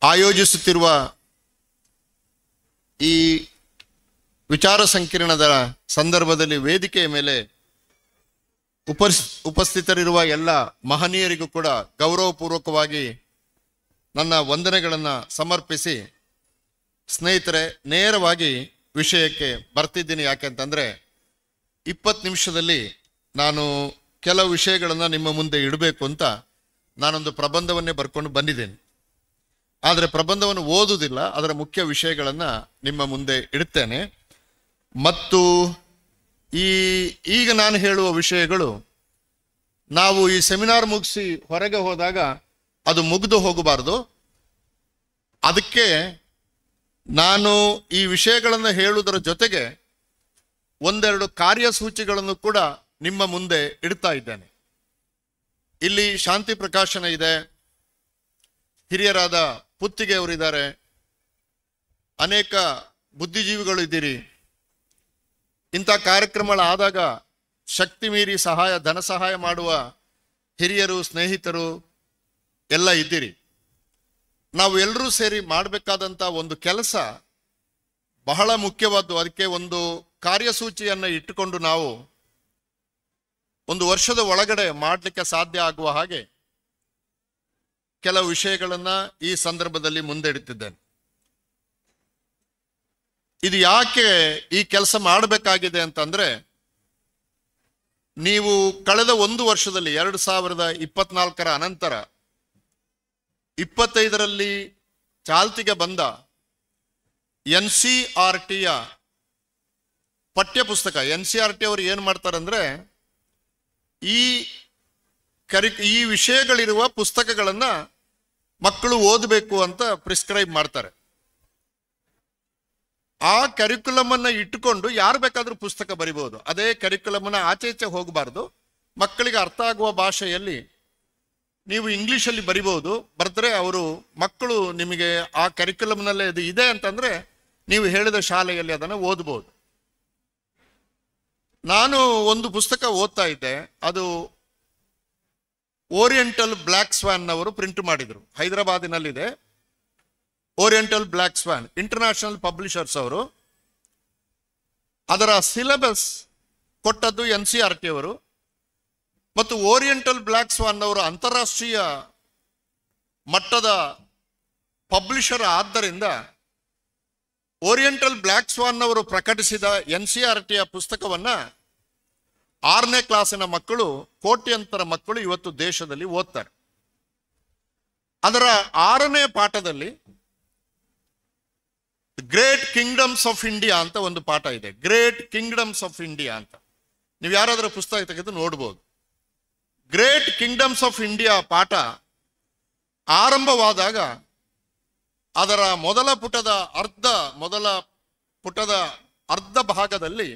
ಆಯೋಜಿಸುತ್ತಿರುವ ಈ ವಿಚಾರ ಸಂಕಿರಣದ ಸಂದರ್ಭದಲ್ಲಿ ವೇದಿಕೆಯ ಮೇಲೆ ಉಪಸ್ಥಿತರಿರುವ ಎಲ್ಲ ಮಹನೀಯರಿಗೂ ಕೂಡ ಗೌರವಪೂರ್ವಕವಾಗಿ ನನ್ನ ವಂದನೆಗಳನ್ನು ಸಮರ್ಪಿಸಿ, ಸ್ನೇಹಿತರೆ, ನೇರವಾಗಿ ವಿಷಯಕ್ಕೆ ಬರ್ತಿದ್ದೀನಿ. ಯಾಕೆಂತಂದರೆ 20 ನಿಮಿಷದಲ್ಲಿ ನಾನು ಕೆಲವು ವಿಷಯಗಳನ್ನು ನಿಮ್ಮ ಮುಂದೆ ಇಡಬೇಕು ಅಂತ ನಾನೊಂದು ಪ್ರಬಂಧವನ್ನೇ ಬರ್ಕೊಂಡು ಬಂದಿದ್ದೇನೆ. ಆದರೆ ಪ್ರಬಂಧವನ್ನು ಓದುವುದಿಲ್ಲ, ಅದರ ಮುಖ್ಯ ವಿಷಯಗಳನ್ನು ನಿಮ್ಮ ಮುಂದೆ ಇಡುತ್ತೇನೆ. ಮತ್ತು ಈಗ ನಾನು ಹೇಳುವ ವಿಷಯಗಳು ನಾವು ಈ ಸೆಮಿನಾರ್ ಮುಗಿಸಿ ಹೊರಗೆ ಹೋದಾಗ ಅದು ಮುಗಿದು ಹೋಗಬಾರ್ದು. ಅದಕ್ಕೆ ನಾನು ಈ ವಿಷಯಗಳನ್ನು ಹೇಳುವುದರ ಜೊತೆಗೆ ಒಂದೆರಡು ಕಾರ್ಯಸೂಚಿಗಳನ್ನು ಕೂಡ ನಿಮ್ಮ ಮುಂದೆ ಇಡ್ತಾ ಇದ್ದೇನೆ. ಇಲ್ಲಿ ಶಾಂತಿ ಪ್ರಕಾಶನ ಇದೆ, ಹಿರಿಯರಾದ ಪುತ್ತಿಗೆ ಅವರಿದ್ದಾರೆ, ಅನೇಕ ಬುದ್ಧಿಜೀವಿಗಳು ಇದ್ದೀರಿ. ಇಂಥ ಕಾರ್ಯಕ್ರಮಗಳಾದಾಗ ಶಕ್ತಿ ಮೀರಿ ಧನ ಸಹಾಯ ಮಾಡುವ ಹಿರಿಯರು, ಸ್ನೇಹಿತರು ಎಲ್ಲ ಇದ್ದೀರಿ. ನಾವು ಎಲ್ಲರೂ ಸೇರಿ ಮಾಡಬೇಕಾದಂಥ ಒಂದು ಕೆಲಸ ಬಹಳ ಮುಖ್ಯವಾದ್ದು. ಅದಕ್ಕೆ ಒಂದು ಕಾರ್ಯಸೂಚಿಯನ್ನು ಇಟ್ಟುಕೊಂಡು ನಾವು ಒಂದು ವರ್ಷದ ಒಳಗಡೆ ಮಾಡಲಿಕ್ಕೆ ಸಾಧ್ಯ ಆಗುವ ಹಾಗೆ ಕೆಲವು ವಿಷಯಗಳನ್ನು ಈ ಸಂದರ್ಭದಲ್ಲಿ ಮುಂದೆ ಇಡುತ್ತಿದ್ದೇನೆ. ಇದು ಯಾಕೆ ಈ ಕೆಲಸ ಮಾಡಬೇಕಾಗಿದೆ ಅಂತಂದ್ರೆ, ನೀವು ಕಳೆದ ಒಂದು ವರ್ಷದಲ್ಲಿ 2024 ಅನಂತರ 25ರಲ್ಲಿ ಚಾಲ್ತಿಗೆ ಬಂದ NCERTಯ ಪಠ್ಯಪುಸ್ತಕ, NCERT ಅವರು ಏನು ಮಾಡ್ತಾರಂದ್ರೆ ಈ ವಿಷಯಗಳಿರುವ ಪುಸ್ತಕಗಳನ್ನು ಮಕ್ಕಳು ಓದಬೇಕು ಅಂತ ಪ್ರಿಸ್ಕ್ರೈಬ್ ಮಾಡ್ತಾರೆ. ಆ ಕರಿಕ್ಯುಲಮ್ ಅನ್ನ ಇಟ್ಟುಕೊಂಡು ಯಾರು ಬೇಕಾದ್ರೂ ಪುಸ್ತಕ ಬರಿಬಹುದು. ಅದೇ ಕರಿಕ್ಯುಲಮ್ ಅನ್ನ ಆಚೆ ಹೋಗಬಾರ್ದು. ಮಕ್ಕಳಿಗೆ ಅರ್ಥ ಆಗುವ ಭಾಷೆಯಲ್ಲಿ ನೀವು ಇಂಗ್ಲಿಷಲ್ಲಿ ಬರಿಬಹುದು. ಬರೆದ್ರೆ ಮಕ್ಕಳು ನಿಮಗೆ ಆ ಕರಿಕ್ಯುಲಮ್ನಲ್ಲೇ ಇದು ಇದೆ ಅಂತಂದ್ರೆ ನೀವು ಹೇಳಿದ ಶಾಲೆಯಲ್ಲಿ ಅದನ್ನು ಓದಬಹುದು. ನಾನು ಒಂದು ಪುಸ್ತಕ ಓದ್ತಾ ಇದ್ದೆ, ಅದು ಓರಿಯೆಂಟಲ್ ಬ್ಲ್ಯಾಕ್ ಸ್ವಾನ್ ಅವರು ಪ್ರಿಂಟ್ ಮಾಡಿದ್ರು. ಹೈದರಾಬಾದಿನಲ್ಲಿದೆ ಓರಿಯೆಂಟಲ್ ಬ್ಲ್ಯಾಕ್ ಸ್ವಾನ್, ಇಂಟರ್ನ್ಯಾಷನಲ್ ಪಬ್ಲಿಷರ್ಸ್ ಅವರು. ಅದರ ಸಿಲೆಬಸ್ ಕೊಟ್ಟದ್ದು NCERT ಅವರು. ಮತ್ತು ಓರಿಯೆಂಟಲ್ ಬ್ಲ್ಯಾಕ್ ಸ್ವಾನ್ ಅವರು ಅಂತಾರಾಷ್ಟ್ರೀಯ ಮಟ್ಟದ ಪಬ್ಲಿಷರ್ ಆದ್ದರಿಂದ ಓರಿಯೆಂಟಲ್ ಬ್ಲ್ಯಾಕ್ ಸ್ವಾನ್ ಅವರು ಪ್ರಕಟಿಸಿದ NCERTಯ ಪುಸ್ತಕವನ್ನ 6ನೇ ಕ್ಲಾಸಿನ ಮಕ್ಕಳು, ಕೋಟ್ಯಂತರ ಮಕ್ಕಳು ಇವತ್ತು ದೇಶದಲ್ಲಿ ಓದ್ತಾರೆ. ಅದರ 6ನೇ ಪಾಠದಲ್ಲಿ ಗ್ರೇಟ್ ಕಿಂಗ್ಡಮ್ಸ್ ಆಫ್ ಇಂಡಿಯಾ ಅಂತ ಒಂದು ಪಾಠ ಇದೆ. ಗ್ರೇಟ್ ಕಿಂಗ್ಡಮ್ಸ್ ಆಫ್ ಇಂಡಿಯಾ ಅಂತ ನೀವು ಯಾರಾದರೂ ಪುಸ್ತಕ ತೆಗೆದು ನೋಡ್ಬೋದು. ಗ್ರೇಟ್ ಕಿಂಗ್ಡಮ್ಸ್ ಆಫ್ ಇಂಡಿಯಾ ಪಾಠ ಆರಂಭವಾದಾಗ ಅದರ ಮೊದಲ ಪುಟದ ಅರ್ಧ ಭಾಗದಲ್ಲಿ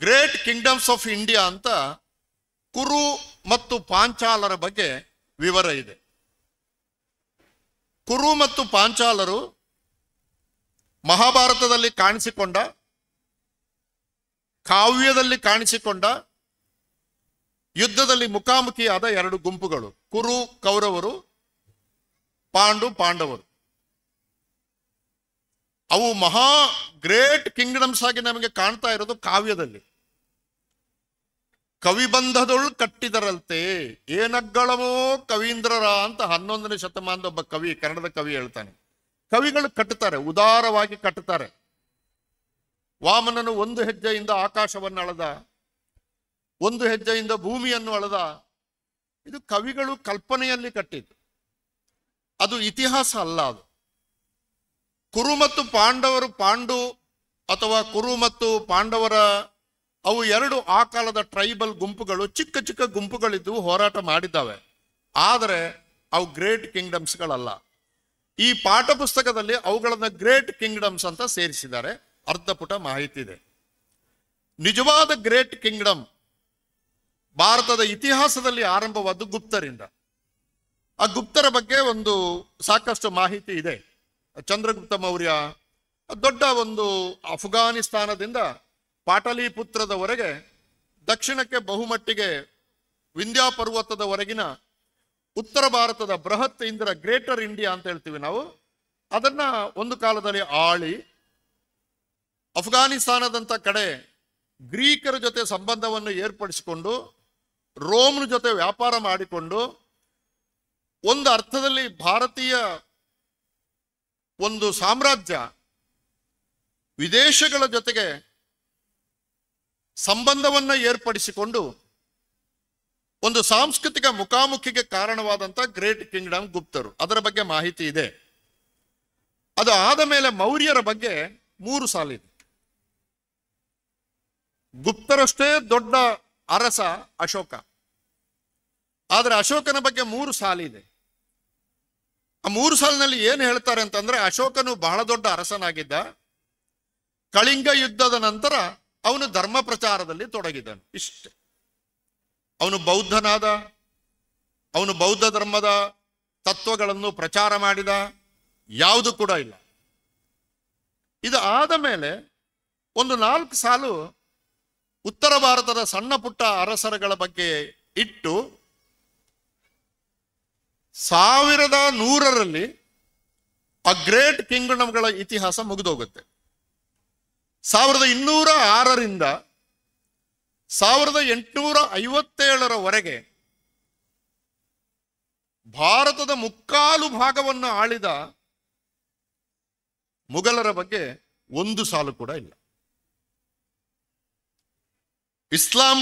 ಗ್ರೇಟ್ ಕಿಂಗ್ಡಮ್ಸ್ ಆಫ್ ಇಂಡಿಯಾ ಅಂತ ಕುರು ಮತ್ತು ಪಾಂಚಾಲರ ಬಗ್ಗೆ ವಿವರ ಇದೆ. ಕುರು ಮತ್ತು ಪಾಂಚಾಲರು ಮಹಾಭಾರತದಲ್ಲಿ ಕಾಣಿಸಿಕೊಂಡ, ಕಾವ್ಯದಲ್ಲಿ ಕಾಣಿಸಿಕೊಂಡ, ಯುದ್ಧದಲ್ಲಿ ಮುಖಾಮುಖಿಯಾದ 2 ಗುಂಪುಗಳು. ಕುರು ಕೌರವರು, ಪಾಂಡವರು. ಅವು ಮಹಾ ಗ್ರೇಟ್ ಕಿಂಗ್ಡಮ್ಸ್ ಆಗಿ ನಮಗೆ ಕಾಣ್ತಾ ಇರೋದು ಕಾವ್ಯದಲ್ಲಿ. ಕವಿಬಂಧದೊಳು ಕಟ್ಟಿದರಲ್ತೆ ಏನಗ್ಗಳಮೋ ಕವೀಂದ್ರರ ಅಂತ 11ನೇ ಶತಮಾನದ ಒಬ್ಬ ಕವಿ, ಕನ್ನಡದ ಕವಿ ಹೇಳ್ತಾನೆ. ಕವಿಗಳು ಕಟ್ಟುತ್ತಾರೆ, ಉದಾರವಾಗಿ ಕಟ್ಟುತ್ತಾರೆ. ವಾಮನನು 1 ಹೆಜ್ಜೆಯಿಂದ ಆಕಾಶವನ್ನು ಅಳೆದ, 1 ಹೆಜ್ಜೆಯಿಂದ ಭೂಮಿಯನ್ನು ಅಳೆದ. ಇದು ಕವಿಗಳು ಕಲ್ಪನೆಯಲ್ಲಿ ಕಟ್ಟಿದ್ದು, ಅದು ಇತಿಹಾಸ ಅಲ್ಲ. ಅದು ಕುರು ಮತ್ತು ಕುರು ಮತ್ತು ಪಾಂಡವರ ಅವು 2 ಆ ಕಾಲದ ಟ್ರೈಬಲ್ ಗುಂಪುಗಳು, ಚಿಕ್ಕ ಚಿಕ್ಕ ಗುಂಪುಗಳಿದ್ದು ಹೋರಾಟ ಮಾಡಿದ್ದಾವೆ. ಆದರೆ ಅವು ಗ್ರೇಟ್ ಕಿಂಗ್ಡಮ್ಸ್ಗಳಲ್ಲ. ಈ ಪಾಠ ಪುಸ್ತಕದಲ್ಲಿ ಅವುಗಳನ್ನ ಗ್ರೇಟ್ ಕಿಂಗ್ಡಮ್ಸ್ ಅಂತ ಸೇರಿಸಿದ್ದಾರೆ. ಅರ್ಧ ಪುಟ ಮಾಹಿತಿ ಇದೆ. ನಿಜವಾದ ಗ್ರೇಟ್ ಕಿಂಗ್ಡಮ್ ಭಾರತದ ಇತಿಹಾಸದಲ್ಲಿ ಆರಂಭವಾದ್ದು ಗುಪ್ತರಿಂದ. ಆ ಗುಪ್ತರ ಬಗ್ಗೆ ಒಂದು ಸಾಕಷ್ಟು ಮಾಹಿತಿ ಇದೆ. ಚಂದ್ರಗುಪ್ತ ಮೌರ್ಯ ದೊಡ್ಡ ಒಂದು ಅಫ್ಘಾನಿಸ್ತಾನದಿಂದ ಪಾಟಲಿಪುತ್ರದವರೆಗೆ ದಕ್ಷಿಣಕ್ಕೆ ಬಹುಮಟ್ಟಿಗೆ ವಿಂಧ್ಯ ಪರ್ವತದವರೆಗಿನ ಉತ್ತರ ಭಾರತದ ಬೃಹತ್ ಇಂದ್ರ, ಗ್ರೇಟರ್ ಇಂಡಿಯಾ ಅಂತ ಹೇಳ್ತೀವಿ ನಾವು, ಅದನ್ನ ಒಂದು ಕಾಲದಲ್ಲಿ ಆಳಿ ಅಫ್ಘಾನಿಸ್ತಾನದಂತ ಕಡೆ ಗ್ರೀಕರ ಜೊತೆ ಸಂಬಂಧವನ್ನು ಏರ್ಪಡಿಸಿಕೊಂಡು ರೋಮ್ನ ಜೊತೆ ವ್ಯಾಪಾರ ಮಾಡಿಕೊಂಡು ಒಂದು ಅರ್ಥದಲ್ಲಿ ಭಾರತೀಯ ಒಂದು ಸಾಮ್ರಾಜ್ಯ ವಿದೇಶಗಳ ಜೊತೆಗೆ ಸಂಬಂಧವನ್ನ ಏರ್ಪಡಿಸಿಕೊಂಡು ಒಂದು ಸಾಂಸ್ಕೃತಿಕ ಮುಖಾಮುಖಿಗೆ ಕಾರಣವಾದಂತ ಗ್ರೇಟ್ ಕಿಂಗ್ಡಮ್ ಗುಪ್ತರು. ಅದರ ಬಗ್ಗೆ ಮಾಹಿತಿ ಇದೆ. ಅದು ಆದ ಮೇಲೆ ಮೌರ್ಯರ ಬಗ್ಗೆ 3 ಸಾಲಿದೆ. ಗುಪ್ತರಷ್ಟೇ ದೊಡ್ಡ ಅರಸ ಅಶೋಕ, ಆದರೆ ಅಶೋಕನ ಬಗ್ಗೆ 3 ಸಾಲಿದೆ. ಆ 3 ಸಾಲಿನಲ್ಲಿ ಏನು ಹೇಳ್ತಾರೆ ಅಂತಂದ್ರೆ, ಅಶೋಕನು ಬಹಳ ದೊಡ್ಡ ಅರಸನಾಗಿದ್ದ. ಕಳಿಂಗ ಯುದ್ಧದ ನಂತರ ಅವನು ಧರ್ಮ ಪ್ರಚಾರದಲ್ಲಿ ತೊಡಗಿದನು, ಇಷ್ಟೇ. ಅವನು ಬೌದ್ಧನಾದ, ಅವನು ಬೌದ್ಧ ಧರ್ಮದ ತತ್ವಗಳನ್ನು ಪ್ರಚಾರ ಮಾಡಿದ, ಯಾವುದು ಕೂಡ ಇಲ್ಲ. ಇದು ಆದ ಮೇಲೆ ಒಂದು 4 ಸಾಲು ಉತ್ತರ ಭಾರತದ ಸಣ್ಣ ಪುಟ್ಟ ಅರಸರುಗಳ ಬಗ್ಗೆ ಇಟ್ಟು 1100ರಲ್ಲಿ ಆ ಗ್ರೇಟ್ ಕಿಂಗ್ಡಮ್ಗಳ ಇತಿಹಾಸ ಮುಗಿದೋಗುತ್ತೆ. 1206ರಿಂದ 1857ರವರೆಗೆ ಭಾರತದ ಮುಕ್ಕಾಲು ಭಾಗವನ್ನು ಆಳಿದ ಮುಘಲರ ಬಗ್ಗೆ 1 ಸಾಲು ಕೂಡ ಇಲ್ಲ. ಇಸ್ಲಾಂ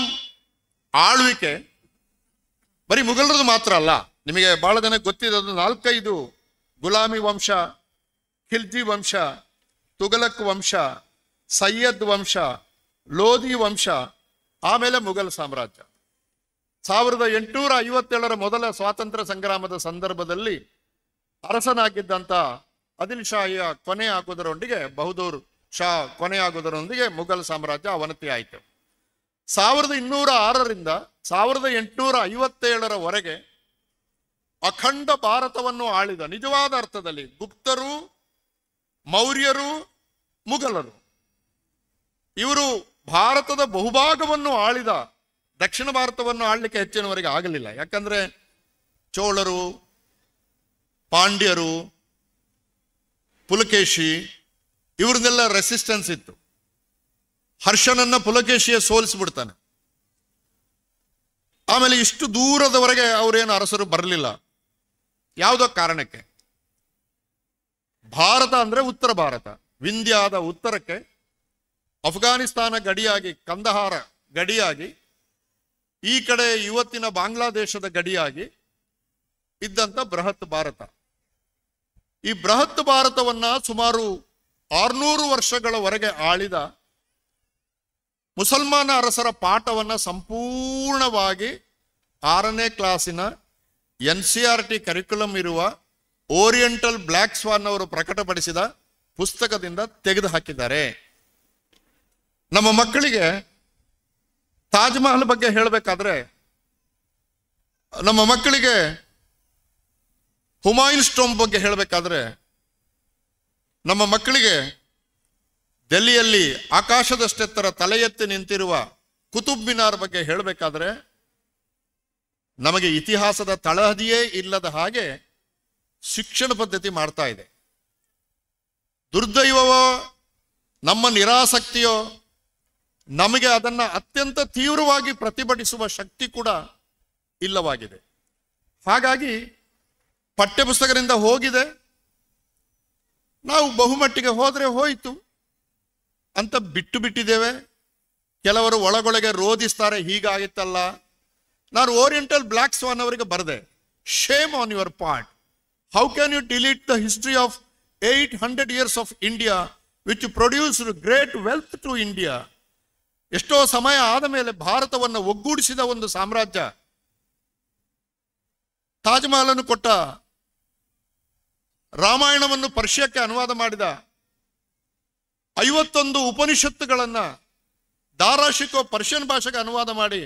ಆಳ್ವಿಕೆ ಬರೀ ಮುಘಲರದು ಮಾತ್ರ ಅಲ್ಲ. ನಿಮಗೆ ಬಹಳ ಜನ ಗೊತ್ತಿರೋದು 4-5 ಗುಲಾಮಿ ವಂಶ, ಖಿಲ್ಜಿ ವಂಶ, ತುಘಲಕ್ ವಂಶ, ಸೈಯದ್ ವಂಶ, ಲೋಧಿ ವಂಶ, ಆಮೇಲೆ ಮುಘಲ್ ಸಾಮ್ರಾಜ್ಯ. 1857ರ ಮೊದಲ ಸ್ವಾತಂತ್ರ್ಯ ಸಂಗ್ರಾಮದ ಸಂದರ್ಭದಲ್ಲಿ ಅರಸನಾಗಿದ್ದಂಥ ಆದಿಲ್ ಶಾಹಿಯ ಕೊನೆ ಆಗುವುದರೊಂದಿಗೆ, ಬಹದ್ದೂರ್ ಶಾ ಕೊನೆ ಆಗುವುದರೊಂದಿಗೆ ಮುಘಲ್ ಸಾಮ್ರಾಜ್ಯ ಅವನತಿ ಆಯಿತು. 1206ರಿಂದ 1857ರವರೆಗೆ ಅಖಂಡ ಭಾರತವನ್ನು ಆಳಿದ ನಿಜವಾದ ಅರ್ಥದಲ್ಲಿ ಗುಪ್ತರು, ಮೌರ್ಯರು, ಮುಘಲರು, ಇವರು ಭಾರತದ ಬಹುಭಾಗವನ್ನು ಆಳಿದ. ದಕ್ಷಿಣ ಭಾರತವನ್ನು ಆಳ್ಲಿಕ್ಕೆ ಹೆಚ್ಚಿನವರೆಗೆ ಆಗಲಿಲ್ಲ. ಯಾಕಂದ್ರೆ ಚೋಳರು, ಪಾಂಡ್ಯರು, ಪುಲಕೇಶಿ ಇವ್ರನ್ನೆಲ್ಲ ರೆಸಿಸ್ಟೆನ್ಸ್ ಇತ್ತು. ಹರ್ಷನನ್ನ ಪುಲಕೇಶಿಯ ಸೋಲಿಸ್ಬಿಡ್ತಾನೆ. ಆಮೇಲೆ ಇಷ್ಟು ದೂರದವರೆಗೆ ಅವರೇನು ಅರಸರು ಬರಲಿಲ್ಲ. ಯಾವುದೋ ಕಾರಣಕ್ಕೆ. ಭಾರತ ಅಂದ್ರೆ ಉತ್ತರ ಭಾರತ, ವಿಂಧ್ಯಾದ ಉತ್ತರಕ್ಕೆ ಅಫ್ಘಾನಿಸ್ತಾನ ಗಡಿಯಾಗಿ, ಕಂದಹಾರ ಗಡಿಯಾಗಿ, ಈ ಕಡೆ ಇವತ್ತಿನ ಬಾಂಗ್ಲಾದೇಶದ ಗಡಿಯಾಗಿ ಇದ್ದಂಥ ಬೃಹತ್ ಭಾರತ. ಈ ಬೃಹತ್ ಭಾರತವನ್ನ ಸುಮಾರು 600 ವರ್ಷಗಳವರೆಗೆ ಆಳಿದ ಮುಸಲ್ಮಾನ ಅರಸರ ಪಾಠವನ್ನ ಸಂಪೂರ್ಣವಾಗಿ 6ನೇ ಕ್ಲಾಸಿನ NCERT ಕರಿಕ್ಯುಲಮ್ ಇರುವ ಓರಿಯೆಂಟಲ್ ಬ್ಲ್ಯಾಕ್ ಸ್ವಾನ್ ಅವರು ಪ್ರಕಟಪಡಿಸಿದ ಪುಸ್ತಕದಿಂದ ತೆಗೆದು ಹಾಕಿದ್ದಾರೆ. ನಮ್ಮ ಮಕ್ಕಳಿಗೆ ತಾಜ್ ಮಹಲ್ ಬಗ್ಗೆ ಹೇಳಬೇಕಾದ್ರೆ, ನಮ್ಮ ಮಕ್ಕಳಿಗೆ ಹುಮಾಯೂನ್ ಸ್ಟೋಮ್ ಬಗ್ಗೆ ಹೇಳಬೇಕಾದ್ರೆ, ನಮ್ಮ ಮಕ್ಕಳಿಗೆ ಡೆಲ್ಲಿಯಲ್ಲಿ ಆಕಾಶದಷ್ಟೆತ್ತರ ತಲೆ ಎತ್ತಿ ನಿಂತಿರುವ ಕುತುಬ್ ಮಿನಾರ್ ಬಗ್ಗೆ ಹೇಳಬೇಕಾದ್ರೆ, ನಮಗೆ ಇತಿಹಾಸದ ತಳಹದಿಯೇ ಇಲ್ಲದ ಹಾಗೆ ಶಿಕ್ಷಣ ಪದ್ಧತಿ ಮಾಡ್ತಾ ಇದೆ. ದುರ್ದೈವವೋ ನಮ್ಮ ನಿರಾಸಕ್ತಿಯೋ ನಮಗೆ ಅದನ್ನ ಅತ್ಯಂತ ತೀವ್ರವಾಗಿ ಪ್ರತಿಭಟಿಸುವ ಶಕ್ತಿ ಕೂಡ ಇಲ್ಲವಾಗಿದೆ. ಹಾಗಾಗಿ ಪಠ್ಯಪುಸ್ತಕದಿಂದ ಹೋಗಿದೆ, ನಾವು ಬಹುಮಟ್ಟಿಗೆ ಹೋದ್ರೆ ಹೋಯಿತು ಅಂತ ಬಿಟ್ಟು ಬಿಟ್ಟಿದ್ದೇವೆ. ಕೆಲವರು ಒಳಗೊಳಗೆ ರೋಧಿಸ್ತಾರೆ, ಹೀಗಾಗಿತ್ತಲ್ಲ. ನಾನು ಓರಿಯೆಂಟಲ್ ಬ್ಲ್ಯಾಕ್ ಸ್ವಾನ್ ಅವರಿಗೆ ಬರೆದೆ, shame on your part. How can you delete the history of 800 years of India which produced great wealth to India. ಎಷ್ಟೋ ಸಮಯ ಆದ ಮೇಲೆ ಭಾರತವನ್ನು ಒಗ್ಗೂಡಿಸಿದ ಒಂದು ಸಾಮ್ರಾಜ್ಯ. ತಾಜ್ ಮಹಲನ್ನು ಕೊಟ್ಟ, ರಾಮಾಯಣವನ್ನು ಪರ್ಷಿಯಕ್ಕೆ ಅನುವಾದ ಮಾಡಿದ, 51 ಉಪನಿಷತ್ತುಗಳನ್ನ ದಾರಾಶಿಕೋ ಪರ್ಷಿಯನ್ ಭಾಷೆಗೆ ಅನುವಾದ ಮಾಡಿ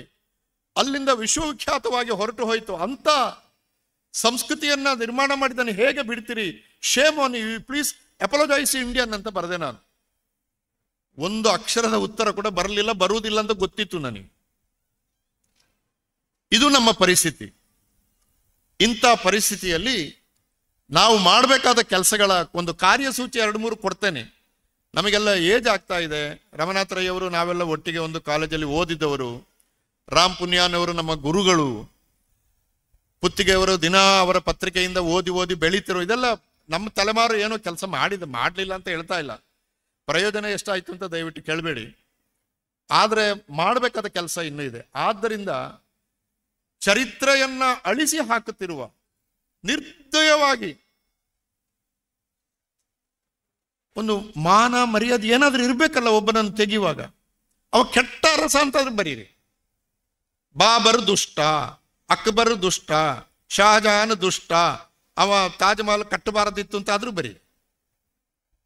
ಅಲ್ಲಿಂದ ವಿಶ್ವವಿಖ್ಯಾತವಾಗಿ ಹೊರಟು ಹೋಯಿತು. ಅಂತ ಸಂಸ್ಕೃತಿಯನ್ನ ನಿರ್ಮಾಣ ಮಾಡಿದನ್ನು ಹೇಗೆ ಬಿಡ್ತೀರಿ? Shame on you, please apologise Indian ಅಂತ ಬರೆದೆ ನಾನು. ಒಂದು ಅಕ್ಷರದ ಉತ್ತರ ಕೂಡ ಬರಲಿಲ್ಲ, ಬರುವುದಿಲ್ಲ ಅಂತ ಗೊತ್ತಿತ್ತು ನನಗೆ. ಇದು ನಮ್ಮ ಪರಿಸ್ಥಿತಿ. ಇಂಥ ಪರಿಸ್ಥಿತಿಯಲ್ಲಿ ನಾವು ಮಾಡಬೇಕಾದ ಕೆಲಸಗಳ ಒಂದು ಕಾರ್ಯಸೂಚಿ 2-3 ಕೊಡ್ತೇನೆ. ನಮಗೆಲ್ಲ ಏಜ್ ಆಗ್ತಾ ಇದೆ. ರಮನಾಥ ರೈ ಅವರು ನಾವೆಲ್ಲ ಒಟ್ಟಿಗೆ ಒಂದು ಕಾಲೇಜಲ್ಲಿ ಓದಿದ್ದವರು. ರಾಮ್ ಪುನ್ಯಾನವರು ನಮ್ಮ ಗುರುಗಳು. ಪುತ್ತಿಗೆಯವರು ದಿನ ಅವರ ಪತ್ರಿಕೆಯಿಂದ ಓದಿ ಓದಿ ಬೆಳೀತಿರೋ. ಇದೆಲ್ಲ ನಮ್ಮ ತಲೆಮಾರು ಏನೋ ಕೆಲಸ ಮಾಡಲಿಲ್ಲ ಅಂತ ಹೇಳ್ತಾ ಇಲ್ಲ. ಪ್ರಯೋಜನ ಎಷ್ಟಾಯ್ತು ಅಂತ ದಯವಿಟ್ಟು ಕೇಳಬೇಡಿ. ಆದರೆ ಮಾಡಬೇಕಾದ ಕೆಲಸ ಇನ್ನೂ ಇದೆ. ಆದ್ದರಿಂದ ಚರಿತ್ರೆಯನ್ನ ಅಳಿಸಿ ಹಾಕುತ್ತಿರುವ, ನಿರ್ದಯವಾಗಿ ಒಂದು ಮಾನ ಮರ್ಯಾದೆ ಏನಾದ್ರೂ ಇರ್ಬೇಕಲ್ಲ ಒಬ್ಬನನ್ನು ತೆಗೆಯುವಾಗ. ಅವ ಕೆಟ್ಟ ರಸ ಅಂತಾದ್ರೂ ಬರೀರಿ. ಬಾಬರ್ ದುಷ್ಟ, ಅಕ್ಬರ್ ದುಷ್ಟ, ಶಹಜಹಾನ್ ದುಷ್ಟ, ಅವ ತಾಜ್ ಮಹಲ್ ಕಟ್ಟಬಾರದಿತ್ತು ಅಂತ ಆದ್ರೂ ಬರೀರಿ.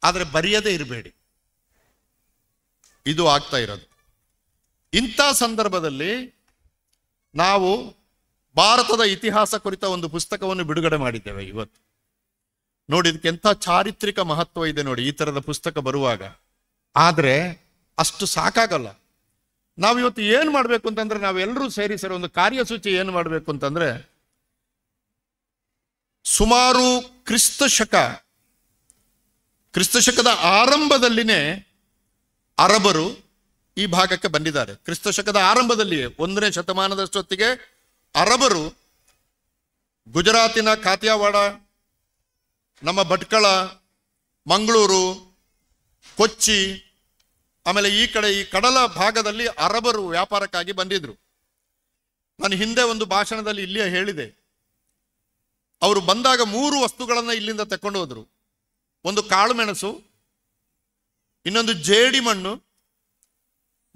ಆದ್ರೆ ಬರೆಯದೇ ಇರಬೇಡಿ. ಇದು ಆಗ್ತಾ ಇರೋದು. ಇಂಥ ಸಂದರ್ಭದಲ್ಲಿ ನಾವು ಭಾರತದ ಇತಿಹಾಸ ಕುರಿತ ಒಂದು ಪುಸ್ತಕವನ್ನು ಬಿಡುಗಡೆ ಮಾಡಿದ್ದೇವೆ ಇವತ್ತು. ನೋಡಿ, ಇದಕ್ಕೆ ಎಂಥ ಚಾರಿತ್ರಿಕ ಮಹತ್ವ ಇದೆ ನೋಡಿ ಈ ತರದ ಪುಸ್ತಕ ಬರುವಾಗ. ಆದ್ರೆ ಅಷ್ಟು ಸಾಕಾಗಲ್ಲ. ನಾವಿವತ್ತು ಏನು ಮಾಡಬೇಕು ಅಂತಂದ್ರೆ, ನಾವೆಲ್ಲರೂ ಸೇರಿ ಒಂದು ಕಾರ್ಯಸೂಚಿ ಏನು ಮಾಡಬೇಕು ಅಂತಂದ್ರೆ, ಸುಮಾರು ಕ್ರಿಸ್ತಶಕದ ಆರಂಭದಲ್ಲಿನೇ ಅರಬರು ಈ ಭಾಗಕ್ಕೆ ಬಂದಿದ್ದಾರೆ. ಕ್ರಿಸ್ತಶಕದ ಆರಂಭದಲ್ಲಿಯೇ 1ನೇ ಶತಮಾನದಷ್ಟೊತ್ತಿಗೆ ಅರಬರು ಗುಜರಾತಿನ ಕಾತಿಯಾವಾಡ, ನಮ್ಮ ಭಟ್ಕಳ, ಮಂಗಳೂರು, ಕೊಚ್ಚಿ, ಆಮೇಲೆ ಈ ಕಡೆ ಈ ಕಡಲ ಭಾಗದಲ್ಲಿ ಅರಬರು ವ್ಯಾಪಾರಕ್ಕಾಗಿ ಬಂದಿದ್ರು. ನಾನು ಹಿಂದೆ ಒಂದು ಭಾಷಣದಲ್ಲಿ ಇಲ್ಲಿಯೇ ಹೇಳಿದೆ. ಅವರು ಬಂದಾಗ 3 ವಸ್ತುಗಳನ್ನು ಇಲ್ಲಿಂದ ತಕೊಂಡು ಹೋದ್ರು. ಒಂದು ಕಾಳು ಮೆಣಸು, ಇನ್ನೊಂದು ಜೇಡಿ ಮಣ್ಣು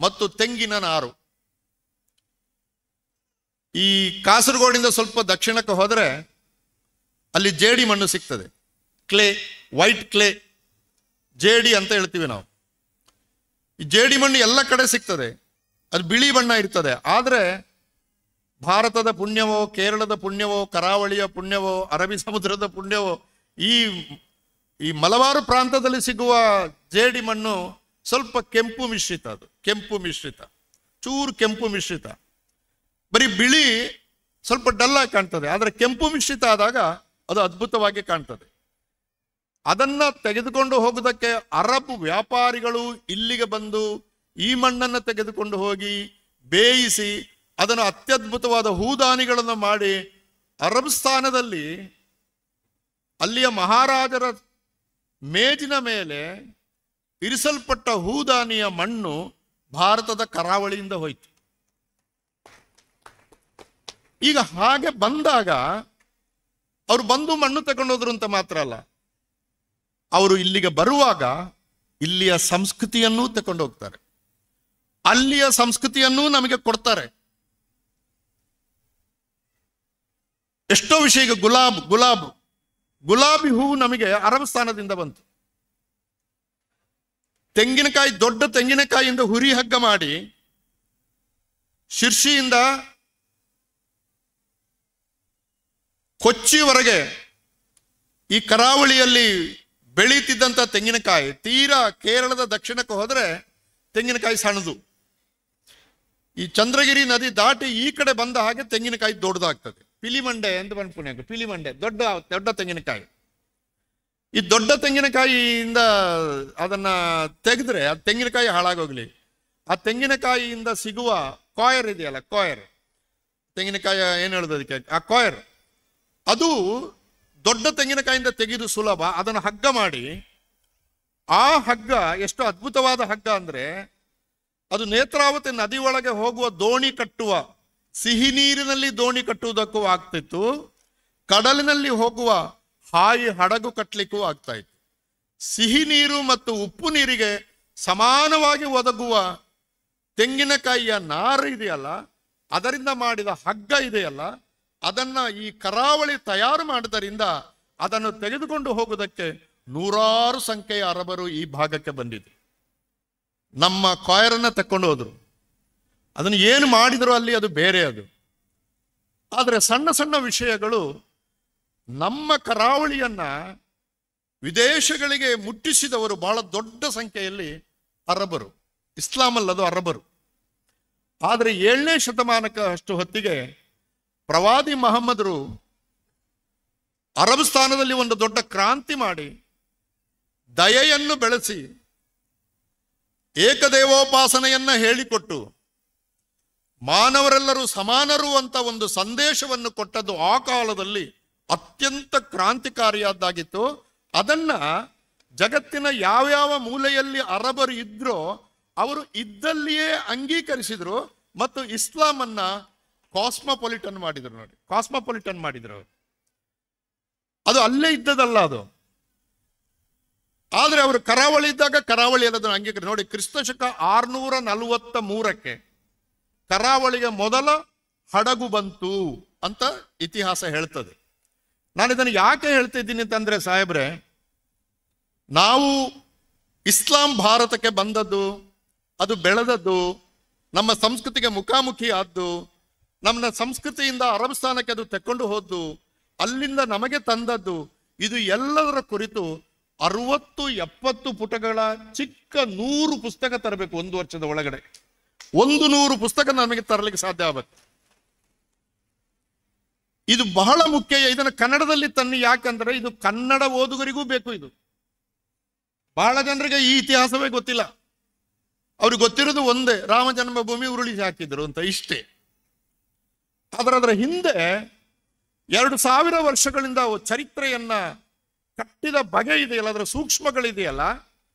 ಮತ್ತು ತೆಂಗಿನ ನಾರು. ಈ ಕಾಸರಗೋಡಿಂದ ಸ್ವಲ್ಪ ದಕ್ಷಿಣಕ್ಕೆ ಹೋದರೆ ಅಲ್ಲಿ ಜೇಡಿ ಮಣ್ಣು ಸಿಗ್ತದೆ. ಕ್ಲೇ, ವೈಟ್ ಕ್ಲೇ, ಜೇಡಿ ಅಂತ ಹೇಳ್ತೀವಿ ನಾವು. ಈ ಜೇಡಿ ಮಣ್ಣು ಎಲ್ಲ ಕಡೆ ಸಿಗ್ತದೆ. ಅದು ಬಿಳಿ ಬಣ್ಣ ಇರ್ತದೆ. ಆದರೆ ಭಾರತದ ಪುಣ್ಯವೋ, ಕೇರಳದ ಪುಣ್ಯವೋ, ಕರಾವಳಿಯ ಪುಣ್ಯವೋ, ಅರಬ್ಬಿ ಸಮುದ್ರದ ಪುಣ್ಯವೋ, ಈ ಮಲಬಾರು ಪ್ರಾಂತದಲ್ಲಿ ಸಿಗುವ ಜೇಡಿ ಮಣ್ಣು ಸ್ವಲ್ಪ ಕೆಂಪು ಮಿಶ್ರಿತ. ಅದು ಕೆಂಪು ಮಿಶ್ರಿತ, ಚೂರು ಕೆಂಪು ಮಿಶ್ರಿತ. ಬರೀ ಬಿಳಿ ಸ್ವಲ್ಪ ಡಲ್ ಆಗಿ ಕಾಣ್ತದೆ. ಆದರೆ ಕೆಂಪು ಮಿಶ್ರಿತ ಆದಾಗ ಅದು ಅದ್ಭುತವಾಗಿ ಕಾಣ್ತದೆ. ಅದನ್ನ ತೆಗೆದುಕೊಂಡು ಹೋಗುವುದಕ್ಕೆ ಅರಬ್ ವ್ಯಾಪಾರಿಗಳು ಇಲ್ಲಿಗೆ ಬಂದು ಈ ಮಣ್ಣನ್ನು ತೆಗೆದುಕೊಂಡು ಹೋಗಿ ಬೇಯಿಸಿ ಅದನ್ನು ಅತ್ಯದ್ಭುತವಾದ ಹೂದಾನಿಗಳನ್ನು ಮಾಡಿ ಅರಬ್ ಸ್ಥಾನದಲ್ಲಿ ಅಲ್ಲಿಯ ಮಹಾರಾಜರ ಮೇಜಿನ ಮೇಲೆ ಇರಿಸಲ್ಪಟ್ಟ ಹೂದಾನಿಯ ಮಣ್ಣು ಭಾರತದ ಕರಾವಳಿಯಿಂದ ಹೋಯಿತು. ಈಗ ಹಾಗೆ ಬಂದಾಗ ಅವರು ಬಂದು ಮಣ್ಣು ತಗೊಂಡೋದ್ರು ಅಂತ ಮಾತ್ರ ಅಲ್ಲ, ಅವರು ಇಲ್ಲಿಗೆ ಬರುವಾಗ ಇಲ್ಲಿಯ ಸಂಸ್ಕೃತಿಯನ್ನೂ ತಕೊಂಡು ಹೋಗ್ತಾರೆ, ಅಲ್ಲಿಯ ಸಂಸ್ಕೃತಿಯನ್ನೂ ನಮಗೆ ಕೊಡ್ತಾರೆ. ಎಷ್ಟೋ ವಿಷಯ. ಈಗ ಗುಲಾಬಿ ಹೂವು ನಮಗೆ ಅರಬ್ ಸ್ಥಾನದಿಂದ ಬಂತು. ತೆಂಗಿನಕಾಯಿ, ದೊಡ್ಡ ತೆಂಗಿನಕಾಯಿಯಿಂದ ಹುರಿ ಹಗ್ಗ ಮಾಡಿ ಶಿರ್ಷಿಯಿಂದ ಕೊಚ್ಚಿವರೆಗೆ ಈ ಕರಾವಳಿಯಲ್ಲಿ ಬೆಳೀತಿದ್ದಂಥ ತೆಂಗಿನಕಾಯಿ ತೀರಾ ಕೇರಳದ ದಕ್ಷಿಣಕ್ಕೆ ಹೋದರೆ ತೆಂಗಿನಕಾಯಿ ಸಣ್ಣದು. ಈ ಚಂದ್ರಗಿರಿ ನದಿ ದಾಟಿ ಈ ಕಡೆ ಬಂದ ಹಾಗೆ ತೆಂಗಿನಕಾಯಿ ದೊಡ್ಡದಾಗ್ತದೆ. ಪಿಲಿಮಂಡೆ ಅಂತ ಬಂದು ಪುಣ್ಯಕ್ಕೆ, ಪಿಲಿಮಂಡೆ ದೊಡ್ಡ ದೊಡ್ಡ ತೆಂಗಿನಕಾಯಿ. ಈ ದೊಡ್ಡ ತೆಂಗಿನಕಾಯಿಯಿಂದ ಅದನ್ನ ತೆಗೆದ್ರೆ ಆ ತೆಂಗಿನಕಾಯಿ ಹಾಳಾಗೋಗ್ಲಿ. ಆ ತೆಂಗಿನಕಾಯಿಯಿಂದ ಸಿಗುವ ಕಾಯರ್ ಇದೆಯಲ್ಲ, ಕಾಯರ್, ತೆಂಗಿನಕಾಯಿ ಏನು ಹೇಳೋದು ಅದಕ್ಕೆ, ಆ ಕಾಯರ್, ಅದು ದೊಡ್ಡ ತೆಂಗಿನಕಾಯಿಂದ ತೆಗೆದು ಸುಲಭ. ಅದನ್ನು ಹಗ್ಗ ಮಾಡಿ, ಆ ಹಗ್ಗ ಎಷ್ಟು ಅದ್ಭುತವಾದ ಹಗ್ಗ ಅಂದ್ರೆ, ಅದು ನೇತ್ರಾವತಿ ನದಿ ಒಳಗೆ ಹೋಗುವ ದೋಣಿ ಕಟ್ಟುವ, ಸಿಹಿ ನೀರಿನಲ್ಲಿ ದೋಣಿ ಕಟ್ಟುವುದಕ್ಕೂ ಆಗ್ತಿತ್ತು, ಕಡಲಿನಲ್ಲಿ ಹೋಗುವ ಹಾಯಿ ಹಡಗು ಕಟ್ಟಲಿಕ್ಕೂ ಆಗ್ತಾ ಇತ್ತು. ಸಿಹಿ ನೀರು ಮತ್ತು ಉಪ್ಪು ನೀರಿಗೆ ಸಮಾನವಾಗಿ ಒದಗುವ ತೆಂಗಿನಕಾಯಿಯ ನಾರು ಇದೆಯಲ್ಲ, ಅದರಿಂದ ಮಾಡಿದ ಹಗ್ಗ ಇದೆಯಲ್ಲ, ಅದನ್ನ ಈ ಕರಾವಳಿ ತಯಾರು ಮಾಡಿದ್ದರಿಂದ ಅದನ್ನು ತೆಗೆದುಕೊಂಡು ಹೋಗುವುದಕ್ಕೆ ನೂರಾರು ಸಂಖ್ಯೆಯ ಅರಬರು ಈ ಭಾಗಕ್ಕೆ ಬಂದಿದ್ರು. ನಮ್ಮ ಕಾಯರನ್ನ ತಕೊಂಡು ಹೋದ್ರು. ಅದನ್ನು ಏನು ಮಾಡಿದ್ರು ಅಲ್ಲಿ ಅದು ಬೇರೆ. ಅದು ಆದರೆ ಸಣ್ಣ ಸಣ್ಣ ವಿಷಯಗಳು ನಮ್ಮ ಕರಾವಳಿಯನ್ನ ವಿದೇಶಗಳಿಗೆ ಮುಟ್ಟಿಸಿದವರು ಬಹಳ ದೊಡ್ಡ ಸಂಖ್ಯೆಯಲ್ಲಿ ಅರಬರು. ಇಸ್ಲಾಂ ಅಲ್ಲದು ಅರಬರು. ಆದರೆ 7ನೇ ಶತಮಾನಕ್ಕೆ ಅಷ್ಟು ಹೊತ್ತಿಗೆ ಪ್ರವಾದಿ ಮಹಮ್ಮದರು ಅರಬ್ಸ್ಥಾನದಲ್ಲಿ ಒಂದು ದೊಡ್ಡ ಕ್ರಾಂತಿ ಮಾಡಿ ದಯೆಯನ್ನು ಬೆಳೆಸಿ ಏಕದೇವೋಪಾಸನೆಯನ್ನ ಹೇಳಿಕೊಟ್ಟು ಮಾನವರೆಲ್ಲರೂ ಸಮಾನರು ಅಂತ ಒಂದು ಸಂದೇಶವನ್ನು ಕೊಟ್ಟದ್ದು ಆ ಕಾಲದಲ್ಲಿ ಅತ್ಯಂತ ಕ್ರಾಂತಿಕಾರಿಯಾದ್ದಾಗಿತ್ತು. ಅದನ್ನ ಜಗತ್ತಿನ ಯಾವ್ಯಾವ ಮೂಲೆಯಲ್ಲಿ ಅರಬರು ಇದ್ರೋ ಅವರು ಇದ್ದಲ್ಲಿಯೇ ಅಂಗೀಕರಿಸಿದ್ರು ಮತ್ತು ಇಸ್ಲಾಮನ್ನ ಕಾಸ್ಮೋಪಾಲಿಟನ್ ಮಾಡಿದ್ರು. ನೋಡಿ, ಕಾಸ್ಮೋಪಾಲಿಟನ್ ಮಾಡಿದ್ರು. ಅದು ಅಲ್ಲೇ ಇದ್ದದಲ್ಲ ಅದು. ಆದ್ರೆ ಅವರು ಕರಾವಳಿ ಇದ್ದಾಗ ಕರಾವಳಿ ಎಲ್ಲದನ್ನು ಅಂಗೀಕರಿಸಿ. ನೋಡಿ, ಕ್ರಿಸ್ತಶಕ 643 ಕರಾವಳಿಗೆ ಮೊದಲ ಹಡಗು ಬಂತು ಅಂತ ಇತಿಹಾಸ ಹೇಳ್ತದೆ. ನಾನು ಇದನ್ನು ಯಾಕೆ ಹೇಳ್ತಾ ಇದ್ದೀನಿ ಅಂತಂದ್ರೆ ಸಾಹೇಬ್ರೆ, ನಾವು ಇಸ್ಲಾಂ ಭಾರತಕ್ಕೆ ಬಂದದ್ದು, ಅದು ಬೆಳೆದದ್ದು, ನಮ್ಮ ಸಂಸ್ಕೃತಿಗೆ ಮುಖಾಮುಖಿ ಆದ್ದು, ನಮ್ಮ ಸಂಸ್ಕೃತಿಯಿಂದ ಅರಬ್ಸ್ಥಾನಕ್ಕೆ ಅದು ತೆಕ್ಕೊಂಡು ಹೋದ್ದು, ಅಲ್ಲಿಂದ ನಮಗೆ ತಂದದ್ದು, ಇದು ಎಲ್ಲದರ ಕುರಿತು 60-70 ಪುಟಗಳ ಚಿಕ್ಕ 100 ಪುಸ್ತಕ ತರಬೇಕು ಒಂದು ವರ್ಷದ ಒಳಗಡೆ. 100 ಪುಸ್ತಕ ನಮಗೆ ತರಲಿಕ್ಕೆ ಸಾಧ್ಯ ಆಗುತ್ತೆ. ಇದು ಬಹಳ ಮುಖ್ಯ. ಇದನ್ನು ಕನ್ನಡದಲ್ಲಿ ತನ್ನಿ. ಯಾಕಂದ್ರೆ ಇದು ಕನ್ನಡ ಓದುಗರಿಗೂ ಬೇಕು. ಇದು ಬಹಳ ಜನರಿಗೆ ಈ ಇತಿಹಾಸವೇ ಗೊತ್ತಿಲ್ಲ. ಅವ್ರಿಗೆ ಗೊತ್ತಿರೋದು ಒಂದೇ, ರಾಮ ಜನ್ಮಭೂಮಿ ಉರುಳಿಸಿ ಹಾಕಿದ್ರು ಅಂತ, ಇಷ್ಟೇ. ಆದ್ರೆ ಅದರ ಹಿಂದೆ 2000 ವರ್ಷಗಳಿಂದ ಚರಿತ್ರೆಯನ್ನ ಕಟ್ಟಿದ ಬಗೆ ಇದೆಯಲ್ಲ, ಅದರ ಸೂಕ್ಷ್ಮಗಳಿದೆಯಲ್ಲ,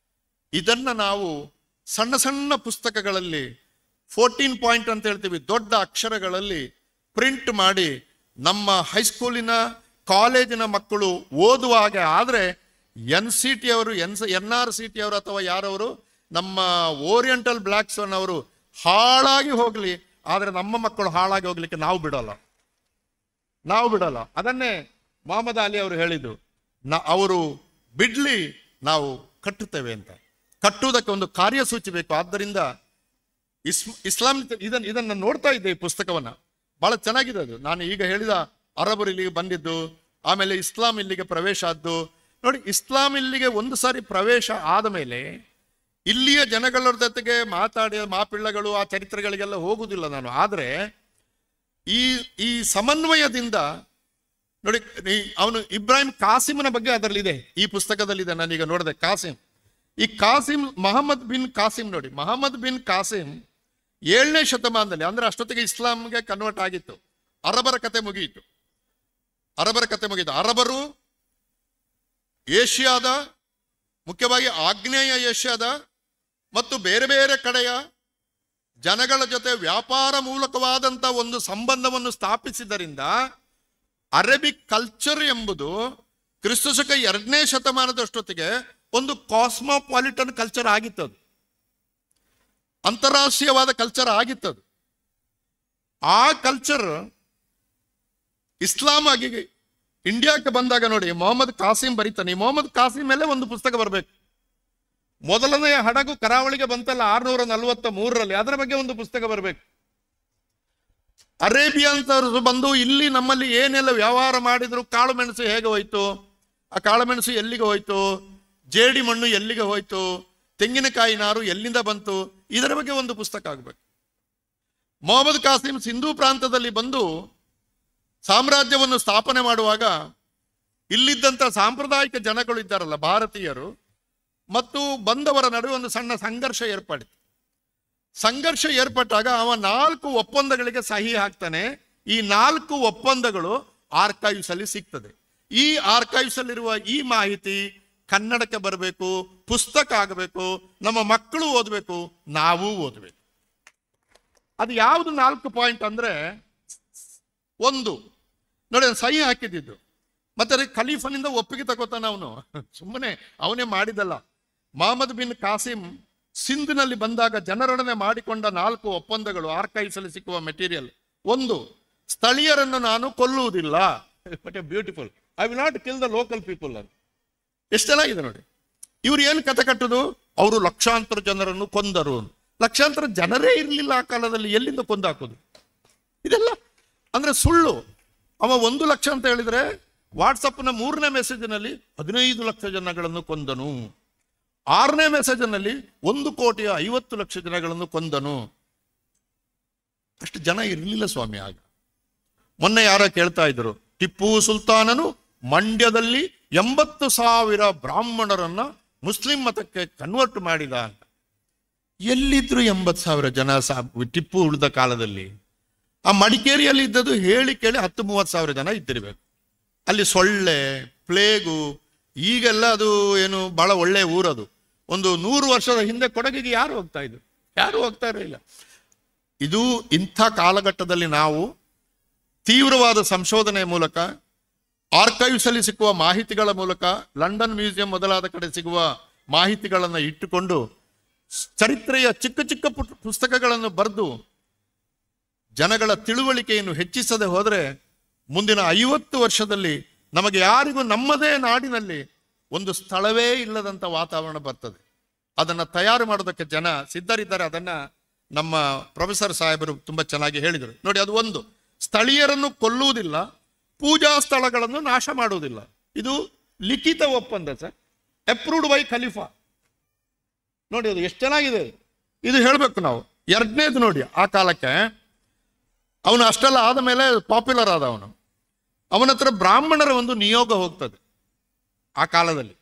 ಇದನ್ನ ನಾವು ಸಣ್ಣ ಸಣ್ಣ ಪುಸ್ತಕಗಳಲ್ಲಿ 14 ಪಾಯಿಂಟ್ ಅಂತ ಹೇಳ್ತೀವಿ, ದೊಡ್ಡ ಅಕ್ಷರಗಳಲ್ಲಿ ಪ್ರಿಂಟ್ ಮಾಡಿ ನಮ್ಮ ಹೈಸ್ಕೂಲಿನ ಕಾಲೇಜಿನ ಮಕ್ಕಳು ಓದುವಾಗ ಆದರೆ NCT ಅವರು NRCT ಅವರು ಅಥವಾ ಯಾರವರು ನಮ್ಮ ಓರಿಯೆಂಟಲ್ ಬ್ಲ್ಯಾಕ್ ಸೋನ್ ಅವರು ಹಾಳಾಗಿ ಹೋಗ್ಲಿ, ಆದರೆ ನಮ್ಮ ಮಕ್ಕಳು ಹಾಳಾಗಿ ಹೋಗ್ಲಿಕ್ಕೆ ನಾವು ಬಿಡೋಲ್ಲ. ಅದನ್ನೇ ಮೊಹಮ್ಮದ್ ಅಲಿ ಅವರು ಹೇಳಿದ್ದು, ಅವರು ಬಿಡ್ಲಿ, ನಾವು ಕಟ್ಟುತ್ತೇವೆ ಅಂತ. ಕಟ್ಟುವುದಕ್ಕೆ ಒಂದು ಕಾರ್ಯಸೂಚಿ ಬೇಕು. ಆದ್ದರಿಂದ ಇಸ್ಲಾಂ ಇದನ್ನು ನೋಡ್ತಾ ಇದ್ದೆ, ಈ ಪುಸ್ತಕವನ್ನ ಬಹಳ ಚೆನ್ನಾಗಿದೆ ಅದು. ನಾನು ಈಗ ಹೇಳಿದ ಅರಬರು ಇಲ್ಲಿಗೆ ಬಂದಿದ್ದು, ಆಮೇಲೆ ಇಸ್ಲಾಂ ಇಲ್ಲಿಗೆ ಪ್ರವೇಶ ಆದ್ದು. ನೋಡಿ, ಇಸ್ಲಾಂ ಇಲ್ಲಿಗೆ ಒಂದು ಸಾರಿ ಪ್ರವೇಶ ಆದ ಮೇಲೆ ಇಲ್ಲಿಯ ಜನಗಳ ಜೊತೆಗೆ ಮಾಪಿಳ್ಳಗಳು ಆ ಚರಿತ್ರೆಗಳಿಗೆಲ್ಲ ಹೋಗುವುದಿಲ್ಲ ನಾನು. ಆದರೆ ಈ ಸಮನ್ವಯದಿಂದ ನೋಡಿ, ಅವನು ಇಬ್ರಾಹಿಂ ಕಾಸಿಮನ ಬಗ್ಗೆ ಅದರಲ್ಲಿದೆ, ಈ ಪುಸ್ತಕದಲ್ಲಿದೆ. ನಾನೀಗ ನೋಡಿದೆ ಕಾಸಿಂ. ಈ ಕಾಸಿಂ ಮೊಹಮ್ಮದ್ ಬಿನ್ ಕಾಸಿಂ, ನೋಡಿ, ಮೊಹಮ್ಮದ್ ಬಿನ್ ಕಾಸಿಂ 7ನೇ ಶತಮಾನದಲ್ಲಿ, ಅಂದ್ರೆ ಅಷ್ಟೊತ್ತಿಗೆ ಇಸ್ಲಾಂಗೆ ಕನ್ವರ್ಟ್ ಆಗಿತ್ತು. ಅರಬರ ಕತೆ ಮುಗಿಯಿತು. ಅರಬರು ಏಷ್ಯಾದ, ಮುಖ್ಯವಾಗಿ ಆಗ್ನೇಯ ಏಷ್ಯಾದ ಮತ್ತು ಬೇರೆ ಬೇರೆ ಕಡೆಯ ಜನಗಳ ಜೊತೆ ವ್ಯಾಪಾರ ಮೂಲಕವಾದಂಥ ಒಂದು ಸಂಬಂಧವನ್ನು ಸ್ಥಾಪಿಸಿದ್ದರಿಂದ ಅರೇಬಿಕ್ ಕಲ್ಚರ್ ಎಂಬುದು ಕ್ರಿಸ್ತಶಕ 2ನೇ ಶತಮಾನದಷ್ಟೊತ್ತಿಗೆ ಒಂದು ಕಾಸ್ಮೋಪಾಲಿಟನ್ ಕಲ್ಚರ್ ಆಗಿತ್ತದು, ಅಂತಾರಾಷ್ಟ್ರೀಯವಾದ ಕಲ್ಚರ್ ಆಗಿತ್ತದು. ಆ ಕಲ್ಚರ್ ಇಸ್ಲಾಂ ಆಗಿ ಇಂಡಿಯಾಕ್ಕೆ ಬಂದಾಗ ನೋಡಿ, ಮೊಹಮ್ಮದ್ ಕಾಸಿಂ ಬರೀತಾನೆ. ಮೊಹಮ್ಮದ್ ಕಾಸಿಂ ಮೇಲೆ ಒಂದು ಪುಸ್ತಕ ಬರಬೇಕು. ಮೊದಲನೆಯ ಹಡಗು ಕರಾವಳಿಗೆ ಬಂತಲ್ಲ 643ರಲ್ಲಿ, ಅದರ ಬಗ್ಗೆ ಒಂದು ಪುಸ್ತಕ ಬರಬೇಕು. ಅರೇಬಿಯನ್ಸ್ ಬಂದು ಇಲ್ಲಿ ನಮ್ಮಲ್ಲಿ ಏನೆಲ್ಲ ವ್ಯವಹಾರ ಮಾಡಿದ್ರು, ಕಾಳು ಮೆಣಸು ಹೇಗೆ ಹೋಯ್ತು, ಆ ಕಾಳು ಮೆಣಸು ಎಲ್ಲಿಗೆ ಹೋಯ್ತು, ಜೇಡಿ ಮಣ್ಣು ಎಲ್ಲಿಗೆ ಹೋಯ್ತು, ತೆಂಗಿನಕಾಯಿ ನಾರು ಎಲ್ಲಿಂದ ಬಂತು, ಇದರ ಬಗ್ಗೆ ಒಂದು ಪುಸ್ತಕ ಆಗಬೇಕು. ಮೊಹಮ್ಮದ್ ಕಾಸಿಂ ಸಿಂಧೂ ಪ್ರಾಂತದಲ್ಲಿ ಬಂದು ಸಾಮ್ರಾಜ್ಯವನ್ನು ಸ್ಥಾಪನೆ ಮಾಡುವಾಗ ಇಲ್ಲಿದ್ದಂಥ ಸಾಂಪ್ರದಾಯಿಕ ಜನಗಳು ಇದ್ದಾರಲ್ಲ, ಭಾರತೀಯರು ಮತ್ತು ಬಂದವರ ನಡುವೆ ಒಂದು ಸಣ್ಣ ಸಂಘರ್ಷ ಏರ್ಪಟ್ಟಾಗ ಅವ 4 ಒಪ್ಪಂದಗಳಿಗೆ ಸಹಿ ಹಾಕ್ತಾನೆ. ಈ 4 ಒಪ್ಪಂದಗಳು ಆರ್ಕೈವ್ಸ್ ಅಲ್ಲಿ ಸಿಗ್ತದೆ. ಈ ಆರ್ಕೈವ್ಸ್ ಅಲ್ಲಿರುವ ಈ ಮಾಹಿತಿ ಕನ್ನಡಕ್ಕೆ ಬರಬೇಕು, ಪುಸ್ತಕ ಆಗಬೇಕು, ನಮ್ಮ ಮಕ್ಕಳು ಓದಬೇಕು, ನಾವು ಓದಬೇಕು. ಅದು ಯಾವುದು 4 ಪಾಯಿಂಟ್ ಅಂದ್ರೆ, ಒಂದು ನೋಡಿ, ಸಹಿ ಹಾಕಿದ್ದು ಮತ್ತೆ ಖಲೀಫನಿಂದ ಒಪ್ಪಿಗೆ ತಗೋತಾನ ಅವನು, ಸುಮ್ಮನೆ ಅವನೇ ಮಾಡಿದಲ್ಲ. ಮೊಹಮ್ಮದ್ ಬಿನ್ ಕಾಸಿಂ ಸಿಂಧ್ನಲ್ಲಿ ಬಂದಾಗ ಜನರೊಡನೆ ಮಾಡಿಕೊಂಡ 4 ಒಪ್ಪಂದಗಳು ಆರ್ಕೈವ್ಸ್ ಅಲ್ಲಿ ಸಿಕ್ಕುವ ಮೆಟೀರಿಯಲ್. ಒಂದು, ಸ್ಥಳೀಯರನ್ನು ನಾನು ಕೊಲ್ಲುವುದಿಲ್ಲ. But beautiful, I will not kill the local people. ಅದು ಎಷ್ಟು ಚೆನ್ನಾಗಿದೆ ನೋಡಿ. ಇವ್ರು ಏನು ಕತೆ ಕಟ್ಟುದು, ಅವರು ಲಕ್ಷಾಂತರ ಜನರನ್ನು ಕೊಂದರು. ಲಕ್ಷಾಂತರ ಜನರೇ ಇರಲಿಲ್ಲ ಆ ಕಾಲದಲ್ಲಿ, ಎಲ್ಲಿಂದ ಕೊಂದು ಹಾಕೋದು? ಇದೆಲ್ಲ ಅಂದ್ರೆ ಸುಳ್ಳು. ಅವ 1 ಲಕ್ಷ ಅಂತ ಹೇಳಿದ್ರೆ ವಾಟ್ಸಪ್ನ 3ನೇ ಮೆಸೇಜಿನಲ್ಲಿ 15 ಲಕ್ಷ ಜನಗಳನ್ನು ಕೊಂದನು, 6ನೇ ಮೆಸೇಜಿನಲ್ಲಿ 1,50,00,000 ಜನಗಳನ್ನು ಕೊಂದನು. ಅಷ್ಟು ಜನ ಇರಲಿಲ್ಲ ಸ್ವಾಮಿ ಆಗ. ಮೊನ್ನೆ ಯಾರೋ ಕೇಳ್ತಾ ಇದ್ರು, ಟಿಪ್ಪು ಸುಲ್ತಾನನು ಮಂಡ್ಯದಲ್ಲಿ 80,000 ಬ್ರಾಹ್ಮಣರನ್ನ ಮುಸ್ಲಿಂ ಮತಕ್ಕೆ ಕನ್ವರ್ಟ್ ಮಾಡಿದ ಅಂತ. ಎಲ್ಲಿದ್ರು 80,000 ಜನ ಟಿಪ್ಪು ಉಳಿದ ಕಾಲದಲ್ಲಿ? ಆ ಮಡಿಕೇರಿಯಲ್ಲಿ ಇದ್ದದ್ದು ಹೇಳಿ ಕೇಳಿ 10-30,000 ಜನ ಇದ್ದಿರ್ಬೇಕು. ಅಲ್ಲಿ ಸೊಳ್ಳೆ, ಪ್ಲೇಗು, ಈಗೆಲ್ಲ ಅದು ಏನು ಬಹಳ ಒಳ್ಳೆ ಊರದು. ಒಂದು 100 ವರ್ಷದ ಹಿಂದೆ ಕೊಡಗಿಗೆ ಯಾರು ಹೋಗ್ತಾ ಇದ್ರು? ಯಾರು ಹೋಗ್ತಾ ಇರಲಿಲ್ಲ. ಇದು ಇಂಥ ಕಾಲಘಟ್ಟದಲ್ಲಿ ನಾವು ತೀವ್ರವಾದ ಸಂಶೋಧನೆ ಮೂಲಕ, ಆರ್ಕೈವ್ಸ್ ಅಲ್ಲಿ ಸಿಕ್ಕುವ ಮಾಹಿತಿಗಳ ಮೂಲಕ, ಲಂಡನ್ ಮ್ಯೂಸಿಯಂ ಮೊದಲಾದ ಕಡೆ ಸಿಗುವ ಮಾಹಿತಿಗಳನ್ನು ಇಟ್ಟುಕೊಂಡು ಚರಿತ್ರೆಯ ಚಿಕ್ಕ ಚಿಕ್ಕ ಪುಸ್ತಕಗಳನ್ನು ಬರೆದು ಜನಗಳ ತಿಳುವಳಿಕೆಯನ್ನು ಹೆಚ್ಚಿಸದೆ ಹೋದರೆ ಮುಂದಿನ 50 ವರ್ಷದಲ್ಲಿ ನಮಗೆ ಯಾರಿಗೂ ನಮ್ಮದೇ ನಾಡಿನಲ್ಲಿ ಒಂದು ಸ್ಥಳವೇ ಇಲ್ಲದಂಥ ವಾತಾವರಣ ಬರ್ತದೆ. ಅದನ್ನು ತಯಾರು ಮಾಡೋದಕ್ಕೆ ಜನ ಸಿದ್ಧರಿದ್ದಾರೆ. ಅದನ್ನು ನಮ್ಮ ಪ್ರೊಫೆಸರ್ ಸಾಹೇಬರು ತುಂಬ ಚೆನ್ನಾಗಿ ಹೇಳಿದರು. ನೋಡಿ, ಅದು ಒಂದು, ಸ್ಥಳೀಯರನ್ನು ಕೊಲ್ಲುವುದಿಲ್ಲ, ಪೂಜಾ ಸ್ಥಳಗಳನ್ನು ನಾಶ ಮಾಡುವುದಿಲ್ಲ. ಇದು ಲಿಖಿತ ಒಪ್ಪಂದ ಸರ್, ಅಪ್ರೂವ್ಡ್ ಬೈ ಖಲೀಫಾ. ನೋಡಿ, ಅದು ಎಷ್ಟು ಚೆನ್ನಾಗಿದೆ. ಇದು ಹೇಳಬೇಕು ನಾವು. ಎರಡನೇದು ನೋಡಿ, ಆ ಕಾಲಕ್ಕೆ ಅವನು ಅಷ್ಟೆಲ್ಲ ಆದ ಮೇಲೆ ಪಾಪ್ಯುಲರ್ ಆದ ಅವನ ಹತ್ರ ಬ್ರಾಹ್ಮಣರ ಒಂದು ನಿಯೋಗ ಹೋಗ್ತದೆ ಆ ಕಾಲದಲ್ಲಿ.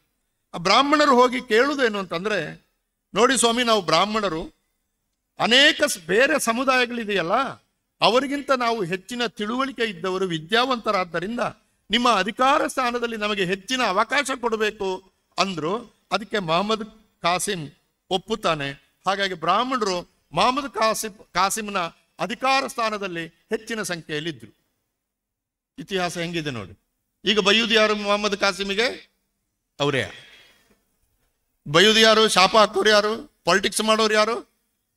ಆ ಬ್ರಾಹ್ಮಣರು ಹೋಗಿ ಕೇಳುವುದೇನು ಅಂತಂದ್ರೆ, ನೋಡಿ ಸ್ವಾಮಿ, ನಾವು ಬ್ರಾಹ್ಮಣರು ಅನೇಕ ಬೇರೆ ಸಮುದಾಯಗಳಿದೆಯಲ್ಲ, ಅವರಿಗಿಂತ ನಾವು ಹೆಚ್ಚಿನ ತಿಳುವಳಿಕೆ ಇದ್ದವರು, ವಿದ್ಯಾವಂತರಾದ್ದರಿಂದ ನಿಮ್ಮ ಅಧಿಕಾರ ಸ್ಥಾನದಲ್ಲಿ ನಮಗೆ ಹೆಚ್ಚಿನ ಅವಕಾಶ ಕೊಡಬೇಕು ಅಂದ್ರು. ಅದಕ್ಕೆ ಮೊಹಮ್ಮದ್ ಕಾಸಿಂ ಒಪ್ಪುತ್ತಾನೆ. ಹಾಗಾಗಿ ಬ್ರಾಹ್ಮಣರು ಮೊಹಮ್ಮದ್ ಕಾಸಿಂನ ಅಧಿಕಾರ ಸ್ಥಾನದಲ್ಲಿ ಹೆಚ್ಚಿನ ಸಂಖ್ಯೆಯಲ್ಲಿದ್ದರು. ಇತಿಹಾಸ ಹೆಂಗಿದೆ ನೋಡಿ. ಈಗ ಬೈಯುವುದು ಯಾರು ಮೊಹಮ್ಮದ್ ಕಾಸಿಮಿಗೆ? ಅವರೇ. ಬೈಯುವುದು ಯಾರು? ಶಾಪ ಹಾಕೋರು ಯಾರು? ಪಾಲಿಟಿಕ್ಸ್ ಮಾಡೋರು ಯಾರು?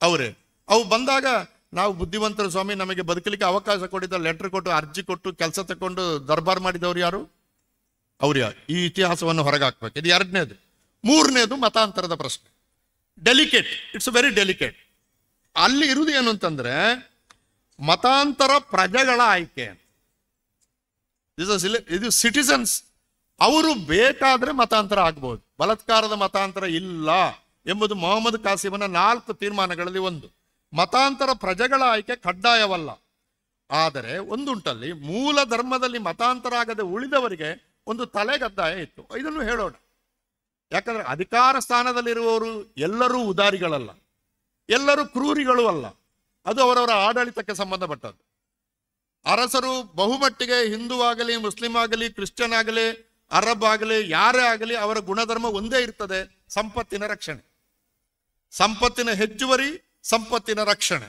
ಅವರೇ. ಅವು ಬಂದಾಗ ನಾವು ಬುದ್ಧಿವಂತರು ಸ್ವಾಮಿ, ನಮಗೆ ಬದುಕಲಿಕ್ಕೆ ಅವಕಾಶ ಕೊಟ್ಟಿದ್ದ, ಲೆಟರ್ ಕೊಟ್ಟು, ಅರ್ಜಿ ಕೊಟ್ಟು, ಕೆಲಸ ತಗೊಂಡು ದರ್ಬಾರ್ ಮಾಡಿದವರು ಯಾರು? ಅವ್ರು ಯಾರು? ಈ ಇತಿಹಾಸವನ್ನು ಹೊರಗೆ ಹಾಕ್ಬೇಕು. ಇದು ಎರಡನೇದು. ಮೂರನೇದು ಮತಾಂತರದ ಪ್ರಶ್ನೆ. Delicate, it's very delicate. ಅಲ್ಲಿ ಇರುವುದು ಏನು ಅಂತಂದ್ರೆ, ಮತಾಂತರ ಪ್ರಜೆಗಳ ಆಯ್ಕೆ. ಇದು ಸಿಟಿಸನ್ಸ್. ಅವರು ಬೇಕಾದ್ರೆ ಮತಾಂತರ ಆಗ್ಬಹುದು, ಬಲಾತ್ಕಾರದ ಮತಾಂತರ ಇಲ್ಲ ಎಂಬುದು ಮೊಹಮ್ಮದ್ ಕಾಸಿಮನ 4 ತೀರ್ಮಾನಗಳಲ್ಲಿ ಒಂದು. ಮತಾಂತರ ಪ್ರಜೆಗಳ ಆಯ್ಕೆ ಕಡ್ಡಾಯವಲ್ಲ. ಆದರೆ ಒಂದುಂಟಲ್ಲಿ, ಮೂಲ ಧರ್ಮದಲ್ಲಿ ಮತಾಂತರ ಆಗದೆ ಉಳಿದವರಿಗೆ ಒಂದು ತಲೆಗದ್ದಾಯ ಇತ್ತು. ಇದನ್ನು ಹೇಳೋಣ. ಯಾಕಂದ್ರೆ ಅಧಿಕಾರ ಸ್ಥಾನದಲ್ಲಿರುವವರು ಎಲ್ಲರೂ ಉದಾರಿಗಳಲ್ಲ, ಎಲ್ಲರೂ ಕ್ರೂರಿಗಳು ಅಲ್ಲ. ಅದು ಅವರವರ ಆಡಳಿತಕ್ಕೆ ಸಂಬಂಧಪಟ್ಟದ್ದು. ಅರಸರು ಬಹುಮಟ್ಟಿಗೆ ಹಿಂದೂ ಆಗಲಿ, ಮುಸ್ಲಿಂ ಆಗಲಿ, ಕ್ರಿಶ್ಚಿಯನ್ ಆಗಲಿ, ಅರಬ್ ಆಗಲಿ, ಯಾರೇ ಆಗಲಿ, ಅವರ ಗುಣಧರ್ಮ ಒಂದೇ ಇರ್ತದೆ: ಸಂಪತ್ತಿನ ರಕ್ಷಣೆ, ಸಂಪತ್ತಿನ ಹೆಚ್ಚುವರಿ, ಸಂಪತ್ತಿನ ರಕ್ಷಣೆ.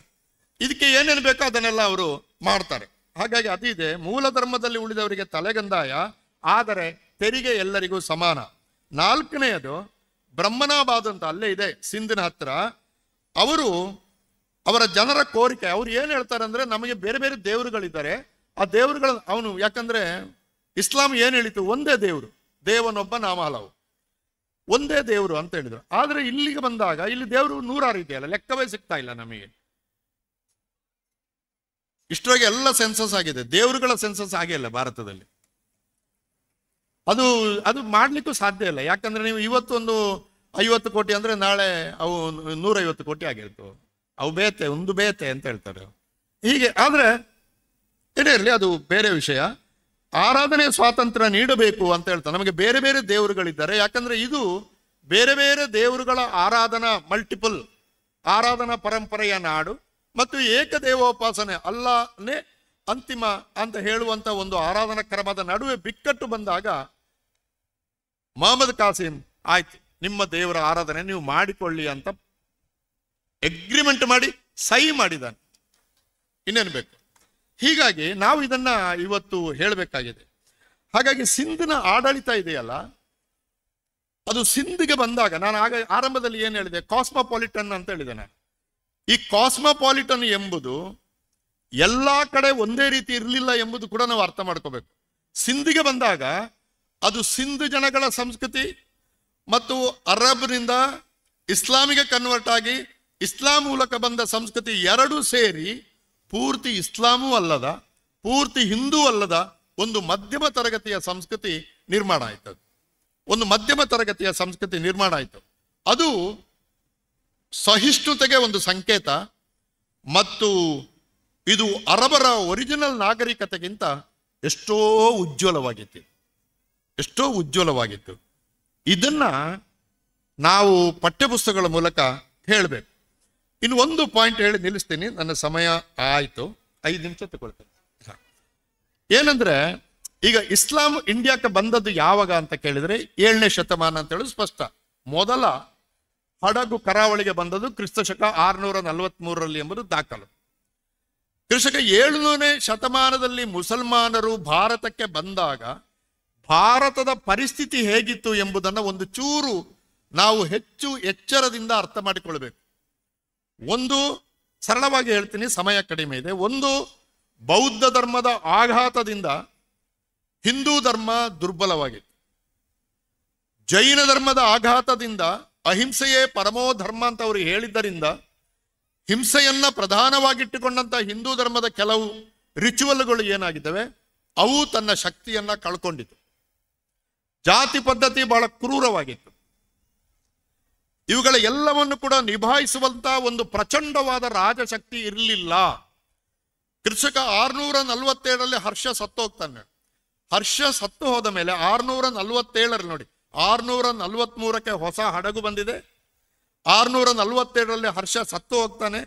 ಇದಕ್ಕೆ ಏನೇನು ಬೇಕೋ ಅದನ್ನೆಲ್ಲ ಅವರು ಮಾಡ್ತಾರೆ. ಹಾಗಾಗಿ ಅದಿದೆ. ಮೂಲ ಧರ್ಮದಲ್ಲಿ ಉಳಿದವರಿಗೆ ತಲೆಗಂದಾಯ, ಆದರೆ ತೆರಿಗೆ ಎಲ್ಲರಿಗೂ ಸಮಾನ. 4ನೇದು ಬ್ರಹ್ಮನಾಬಾದ್ ಅಂತ ಅಲ್ಲೇ ಇದೆ, ಸಿಂಧಿನ ಹತ್ರ. ಅವರ ಜನರ ಕೋರಿಕೆ, ಅವ್ರು ಏನು ಹೇಳ್ತಾರೆ ಅಂದ್ರೆ, ನಮಗೆ ಬೇರೆ ಬೇರೆ ದೇವರುಗಳಿದ್ದಾರೆ, ಆ ದೇವರುಗಳ ಅವನು, ಯಾಕಂದ್ರೆ ಇಸ್ಲಾಂ ಏನು ಹೇಳಿತು? ಒಂದೇ ದೇವರು, ದೇವನೊಬ್ಬ ನಾಮ ಹಲವು, ಒಂದೇ ದೇವರು ಅಂತ ಹೇಳಿದ್ರು. ಆದ್ರೆ ಇಲ್ಲಿಗೆ ಬಂದಾಗ ಇಲ್ಲಿ ದೇವರು 100 ಇದೆಯಲ್ಲ, ಲೆಕ್ಕವೇ ಸಿಗ್ತಾ ಇಲ್ಲ ನಮಗೆ. ಇಷ್ಟರೊಳಗೆ ಎಲ್ಲ ಸೆನ್ಸಸ್ ಆಗಿದೆ, ದೇವರುಗಳ ಸೆನ್ಸಸ್ ಆಗಿಲ್ಲ ಭಾರತದಲ್ಲಿ. ಅದು ಮಾಡ್ಲಿಕ್ಕೂ ಸಾಧ್ಯ ಇಲ್ಲ. ಯಾಕಂದ್ರೆ ನೀವು ಇವತ್ತೊಂದು 50 ಕೋಟಿ ಅಂದ್ರೆ ನಾಳೆ ಅವು 150 ಕೋಟಿ ಆಗಿರ್ತವೆ. ಅವು ಬೇತೆ, ಒಂದು ಬೇತೆ ಅಂತ ಹೇಳ್ತಾರೆ ಹೀಗೆ. ಆದ್ರೆ ಏನೇ ಇರಲಿ, ಅದು ಬೇರೆ ವಿಷಯ. ಆರಾಧನೆ ಸ್ವಾತಂತ್ರ್ಯ ನೀಡಬೇಕು ಅಂತ ಹೇಳ್ತಾರೆ. ನಮಗೆ ಬೇರೆ ಬೇರೆ ದೇವರುಗಳಿದ್ದಾರೆ, ಯಾಕಂದ್ರೆ ಇದು ಬೇರೆ ಬೇರೆ ದೇವರುಗಳ ಆರಾಧನಾ, ಮಲ್ಟಿಪಲ್ ಆರಾಧನಾ ಪರಂಪರೆಯ ನಾಡು ಮತ್ತು ಏಕದೇವೋಪಾಸನೆ, ಅಲ್ಲಾನೇ ಅಂತಿಮ ಅಂತ ಹೇಳುವಂತ ಒಂದು ಆರಾಧನಾ ಕ್ರಮದ ನಡುವೆ ಬಿಕ್ಕಟ್ಟು ಬಂದಾಗ ಮೊಹಮ್ಮದ್ ಕಾಸಿಂ, ಆಯ್ತು ನಿಮ್ಮ ದೇವರ ಆರಾಧನೆ ನೀವು ಮಾಡಿಕೊಳ್ಳಿ ಅಂತ ಅಗ್ರಿಮೆಂಟ್ ಮಾಡಿ ಸಹಿ ಮಾಡಿದ್ದಾನೆ. ಇನ್ನೇನು ಬೇಕು? ಹೀಗಾಗಿ ನಾವು ಇದನ್ನ ಇವತ್ತು ಹೇಳಬೇಕಾಗಿದೆ. ಹಾಗಾಗಿ ಸಿಂಧಿನ ಆಡಳಿತ ಇದೆಯಲ್ಲ, ಅದು ಸಿಂಧಿಗೆ ಬಂದಾಗ, ನಾನು ಆರಂಭದಲ್ಲಿ ಏನು ಹೇಳಿದೆ? ಕಾಸ್ಮೋಪಾಲಿಟನ್ ಅಂತ ಹೇಳಿದೆ ನಾನು. ಈ ಕಾಸ್ಮೋಪಾಲಿಟನ್ ಎಂಬುದು ಎಲ್ಲಾ ಕಡೆ ಒಂದೇ ರೀತಿ ಇರಲಿಲ್ಲ ಎಂಬುದು ಕೂಡ ನಾವು ಅರ್ಥ ಮಾಡ್ಕೋಬೇಕು. ಸಿಂಧಿಗೆ ಬಂದಾಗ ಅದು ಸಿಂಧ್ ಜನಗಳ ಸಂಸ್ಕೃತಿ ಮತ್ತು ಅರಬ್ನಿಂದ ಇಸ್ಲಾಮಿಗೆ ಕನ್ವರ್ಟ್ ಆಗಿ ಇಸ್ಲಾಂ ಮೂಲಕ ಬಂದ ಸಂಸ್ಕೃತಿ ಎರಡೂ ಸೇರಿ ಪೂರ್ತಿ ಇಸ್ಲಾಮೂ ಅಲ್ಲದ, ಪೂರ್ತಿ ಹಿಂದೂ ಅಲ್ಲದ ಒಂದು ಮಧ್ಯಮ ತರಗತಿಯ ಸಂಸ್ಕೃತಿ ನಿರ್ಮಾಣ ಆಯ್ತು. ಒಂದು ಮಧ್ಯಮ ತರಗತಿಯ ಸಂಸ್ಕೃತಿ ನಿರ್ಮಾಣ ಆಯಿತು. ಅದು ಸಹಿಷ್ಣುತೆಗೆ ಒಂದು ಸಂಕೇತ ಮತ್ತು ಇದು ಅರಬರ ಒರಿಜಿನಲ್ ನಾಗರಿಕತೆಗಿಂತ ಎಷ್ಟೋ ಉಜ್ವಲವಾಗಿತ್ತು. ಎಷ್ಟೋ ಉಜ್ವಲವಾಗಿತ್ತು. ಇದನ್ನ ನಾವು ಪಠ್ಯಪುಸ್ತಕಗಳ ಮೂಲಕ ಹೇಳಬೇಕು. ಇನ್ನು ಒಂದು ಪಾಯಿಂಟ್ ಹೇಳಿ ನಿಲ್ಲಿಸ್ತೀನಿ, ನನ್ನ ಸಮಯ ಆಯಿತು, 5 ನಿಮಿಷ ತಗೊಳ್ತೇನೆ. ಏನಂದ್ರೆ, ಈಗ ಇಸ್ಲಾಂ ಇಂಡಿಯಾಕ್ಕೆ ಬಂದದ್ದು ಯಾವಾಗ ಅಂತ ಕೇಳಿದ್ರೆ 7ನೇ ಶತಮಾನ ಅಂತ ಹೇಳಿ ಸ್ಪಷ್ಟ. ಮೊದಲ ಹಡಗು ಕರಾವಳಿಗೆ ಬಂದದ್ದು ಕ್ರಿಸ್ತಶಕ 643 ಎಂಬುದು ದಾಖಲು. ಕ್ರಿಸ್ತಶಕ 7ನೇ ಶತಮಾನದಲ್ಲಿ ಮುಸಲ್ಮಾನರು ಭಾರತಕ್ಕೆ ಬಂದಾಗ ಭಾರತದ ಪರಿಸ್ಥಿತಿ ಹೇಗಿತ್ತು ಎಂಬುದನ್ನು ಒಂದು ಚೂರು ನಾವು ಹೆಚ್ಚು ಎಚ್ಚರದಿಂದ ಅರ್ಥ ಮಾಡಿಕೊಳ್ಬೇಕು. ಒಂದು, ಸರಳವಾಗಿ ಹೇಳ್ತೀನಿ, ಸಮಯ ಕಡಿಮೆ ಇದೆ. ಒಂದು, ಬೌದ್ಧ ಧರ್ಮದ ಆಘಾತದಿಂದ ಹಿಂದೂ ಧರ್ಮ ದುರ್ಬಲವಾಗಿತ್ತು. ಜೈನ ಧರ್ಮದ ಆಘಾತದಿಂದ ಅಹಿಂಸೆಯೇ ಪರಮೋ ಧರ್ಮ ಅಂತ ಅವರು ಹೇಳಿದ್ದರಿಂದ ಹಿಂಸೆಯನ್ನ ಪ್ರಧಾನವಾಗಿಟ್ಟುಕೊಂಡಂತ ಹಿಂದೂ ಧರ್ಮದ ಕೆಲವು ರಿಚುವಲ್ಗಳು ಏನಾಗಿದ್ದಾವೆ, ಅವು ತನ್ನ ಶಕ್ತಿಯನ್ನ ಕಳ್ಕೊಂಡಿತು. ಜಾತಿ ಪದ್ಧತಿ ಬಹಳ ಕ್ರೂರವಾಗಿತ್ತು. ಇವುಗಳ ಎಲ್ಲವನ್ನು ಕೂಡ ನಿಭಾಯಿಸುವಂತ ಒಂದು ಪ್ರಚಂಡವಾದ ರಾಜಶಕ್ತಿ ಇರಲಿಲ್ಲ. ಕ್ರಿಸ್ತಕ 647 ಹರ್ಷ ಸತ್ತೋಗ್ತಾನೆ. ಹರ್ಷ ಸತ್ತು ಹೋದ ಮೇಲೆ 647 ನೋಡಿ, 643 ಹೊಸ ಹಡಗು ಬಂದಿದೆ. 647 ಹರ್ಷ ಸತ್ತು ಹೋಗ್ತಾನೆ.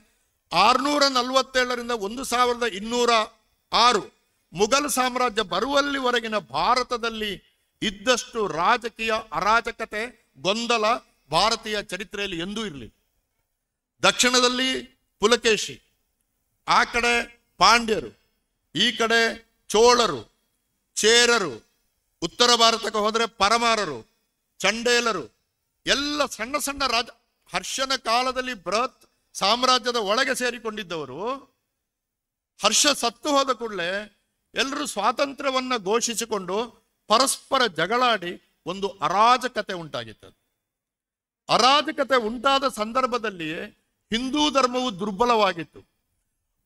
647 1206 ಮುಘಲ್ ಸಾಮ್ರಾಜ್ಯ ಬರುವಲ್ಲಿವರೆಗಿನ ಭಾರತದಲ್ಲಿ ಇದ್ದಷ್ಟು ರಾಜಕೀಯ ಅರಾಜಕತೆ, ಗೊಂದಲ ಭಾರತೀಯ ಚರಿತ್ರೆಯಲ್ಲಿ ಎಂದೂ ಇರಲಿ. ದಕ್ಷಿಣದಲ್ಲಿ ಪುಲಕೇಶಿ, ಆ ಕಡೆ ಪಾಂಡ್ಯರು, ಈ ಕಡೆ ಚೋಳರು, ಚೇರರು, ಉತ್ತರ ಭಾರತಕ್ಕೆ ಹೋದರೆ ಪರಮಾರರು, ಚಂಡೇಲರು, ಎಲ್ಲ ಸಣ್ಣ ಸಣ್ಣ ರಾಜ. ಹರ್ಷನ ಕಾಲದಲ್ಲಿ ಬೃಹತ್ ಸಾಮ್ರಾಜ್ಯದ ಒಳಗೆ ಸೇರಿಕೊಂಡಿದ್ದವರು ಹರ್ಷ ಸತ್ತು ಹೋದ ಕೂಡಲೇ ಎಲ್ಲರೂ ಸ್ವಾತಂತ್ರ್ಯವನ್ನ ಘೋಷಿಸಿಕೊಂಡು ಪರಸ್ಪರ ಜಗಳಾಡಿ ಒಂದು ಅರಾಜಕತೆ ಉಂಟಾಗಿತ್ತು. ಅರಾಜಕತೆ ಉಂಟಾದ ಸಂದರ್ಭದಲ್ಲಿಯೇ ಹಿಂದೂ ಧರ್ಮವು ದುರ್ಬಲವಾಗಿತ್ತು.